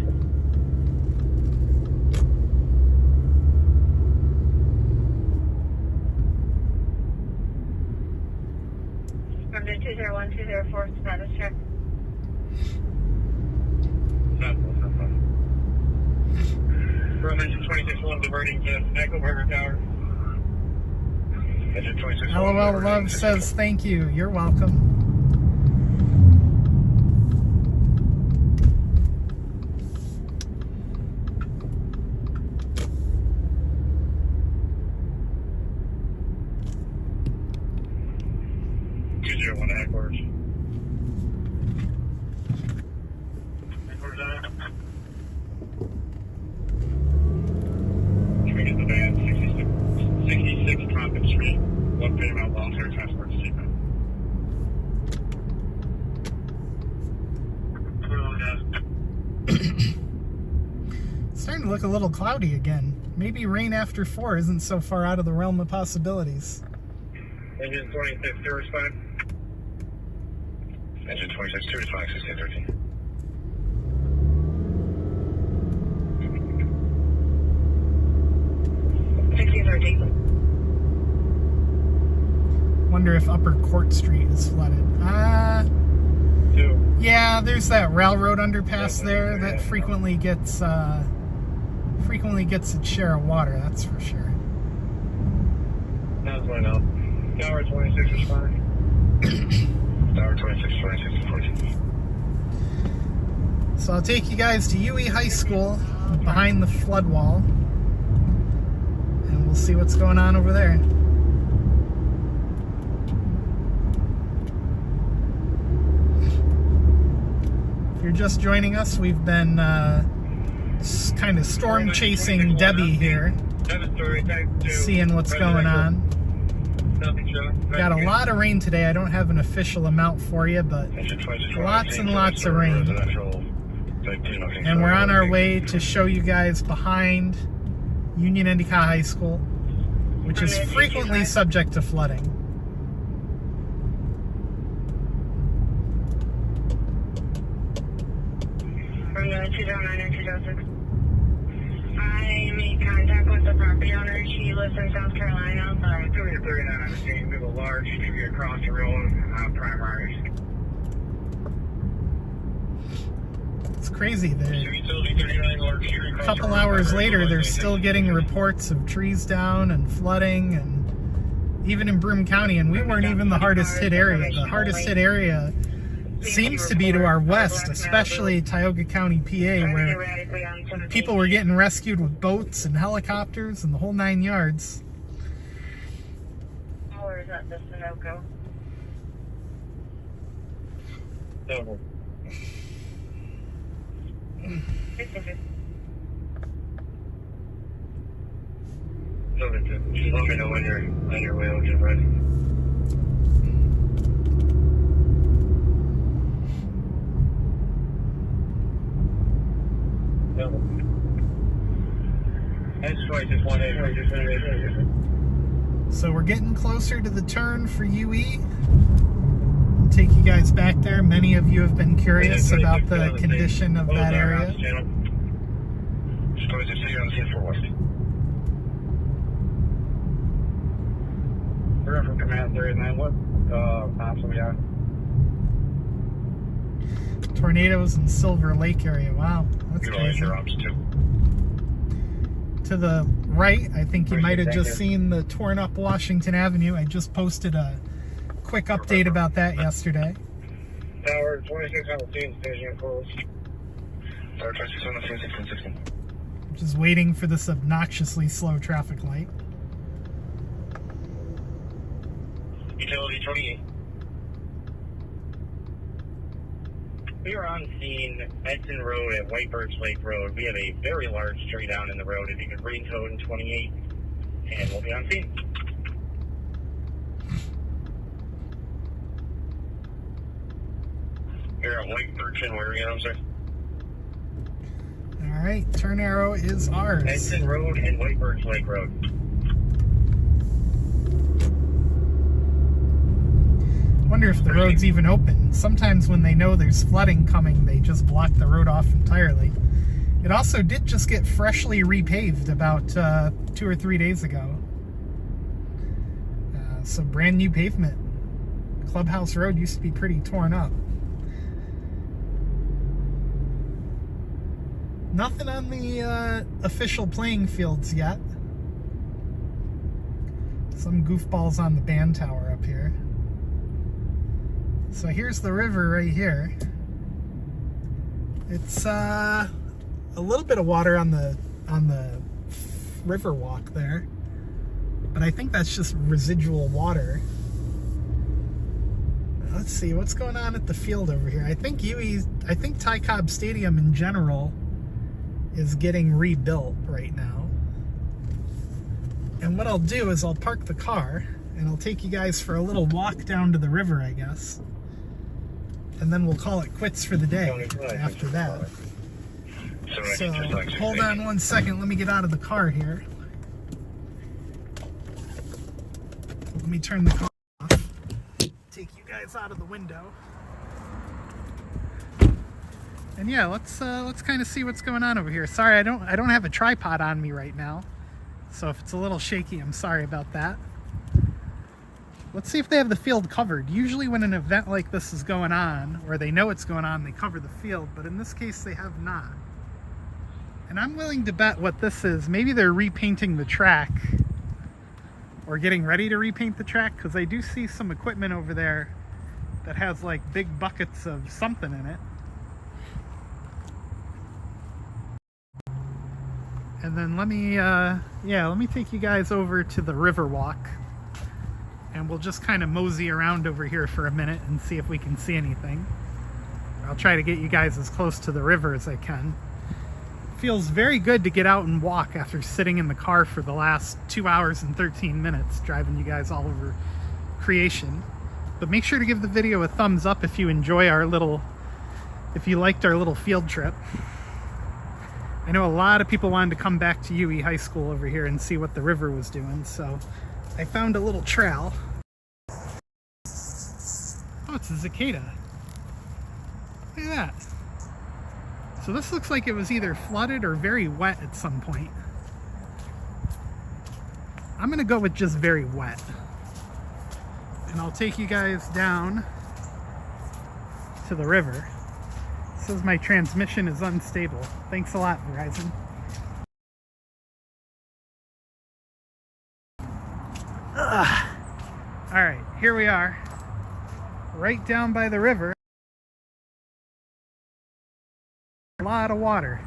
London 201-204, status check. From engine 26-1 diverting to Echo Burger Tower. Engine 26-1. LOL Love says thank you. You're welcome. Headquarters. Headquarters on. Can we get the van 66 Tropic Street, 1 Paramount Voluntary Transport Statement. It's starting to look a little cloudy again. Maybe rain after 4 isn't so far out of the realm of possibilities. Engine 26 to respond. Engine 26 to respond, 1613. Wonder if Upper Court Street is flooded. Yeah, there's that railroad underpass there that frequently gets its share of water, that's for sure. That's one out. Tower 26 responding. Tower 26, 14. So I'll take you guys to UE High School behind the flood wall, and we'll see what's going on over there. If you're just joining us, we've been kind of storm chasing Debby here, seeing what's going on. Got a lot of rain today. I don't have an official amount for you, but lots and lots of rain. And we're on our way to show you guys behind Union Endicott High School, which is frequently subject to flooding. From the 209 and 206. I made contact with the property owner. She lives in South Carolina, but 239 on the scene. We have a large tree across the road on Primary. It's crazy that a couple hours later they're still getting reports of trees down and flooding, and even in Broome County, and we weren't even the hardest hit area. The hardest hit area seems to be to our west, especially Tioga County, PA, where people were getting rescued with boats and helicopters and the whole 9 yards. or is that just a no-go? No. Just let me know when you're on your way. I'll get ready. No. That's right, just 1-8. So we're getting closer to the turn for UE. I'll take you guys back there. Many of you have been curious about the condition of that area. Just going to see on the 10-4 We're from Command 39. What maps are we on? Tornadoes in Silver Lake area. Wow, that's crazy. To the right, I think you might have just seen the torn up Washington Avenue. I just posted a quick update about that yesterday. Tower 26 on the scene, station closed. Tower 26 on the scene, 1616. Just waiting for this obnoxiously slow traffic light. Utility 28. We are on scene, Edson Road at White Birch Lake Road. We have a very large tree down in the road. If you could bring code in 28, and we'll be on scene. You're at White Birch and where again, I'm sorry? All right, turn arrow is ours. Edson Road and White Birch Lake Road. Wonder if the road's even open. Sometimes when they know there's flooding coming, they just block the road off entirely. It also did just get freshly repaved about 2 or 3 days ago. So brand new pavement. Clubhouse Road used to be pretty torn up. Nothing on the official playing fields yet. Some goofballs on the band tower up here. So here's the river right here. It's a little bit of water on the Riverwalk there, but I think that's just residual water. Let's see what's going on at the field over here. I think Ty Cobb Stadium in general is getting rebuilt right now. And what I'll do is I'll park the car and I'll take you guys for a little walk down to the river, I guess. And then we'll call it quits for the day after that. So hold on 1 second, let me get out of the car here. Let me turn the car off. Take you guys out of the window. And yeah, let's kind of see what's going on over here. Sorry, I don't have a tripod on me right now. So if it's a little shaky, I'm sorry about that. Let's see if they have the field covered. Usually when an event like this is going on, or they know it's going on, they cover the field, but in this case they have not. And I'm willing to bet what this is. Maybe they're repainting the track, or getting ready to repaint the track, because I do see some equipment over there that has like big buckets of something in it. And then let me take you guys over to the Riverwalk. And we'll just kind of mosey around over here for a minute and see if we can see anything. I'll try to get you guys as close to the river as I can. It feels very good to get out and walk after sitting in the car for the last 2 hours and 13 minutes, driving you guys all over creation. But make sure to give the video a thumbs up if you enjoy if you liked our little field trip. I know a lot of people wanted to come back to UE High School over here and see what the river was doing, so I found a little trail. Oh, it's a cicada. Look at that. So this looks like it was either flooded or very wet at some point. I'm gonna go with just very wet. And I'll take you guys down to the river. It says my transmission is unstable. Thanks a lot, Verizon. Alright, here we are, right down by the river. A lot of water.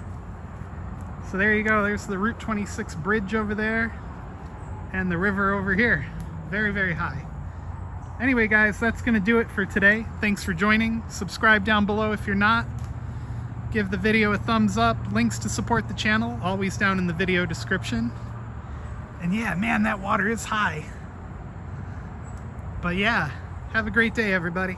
So there you go, there's the Route 26 bridge over there, and the river over here. Very, very high. Anyway guys, that's going to do it for today. Thanks for joining. Subscribe down below if you're not. Give the video a thumbs up. Links to support the channel, always down in the video description. And yeah, man, that water is high. But yeah, have a great day, everybody.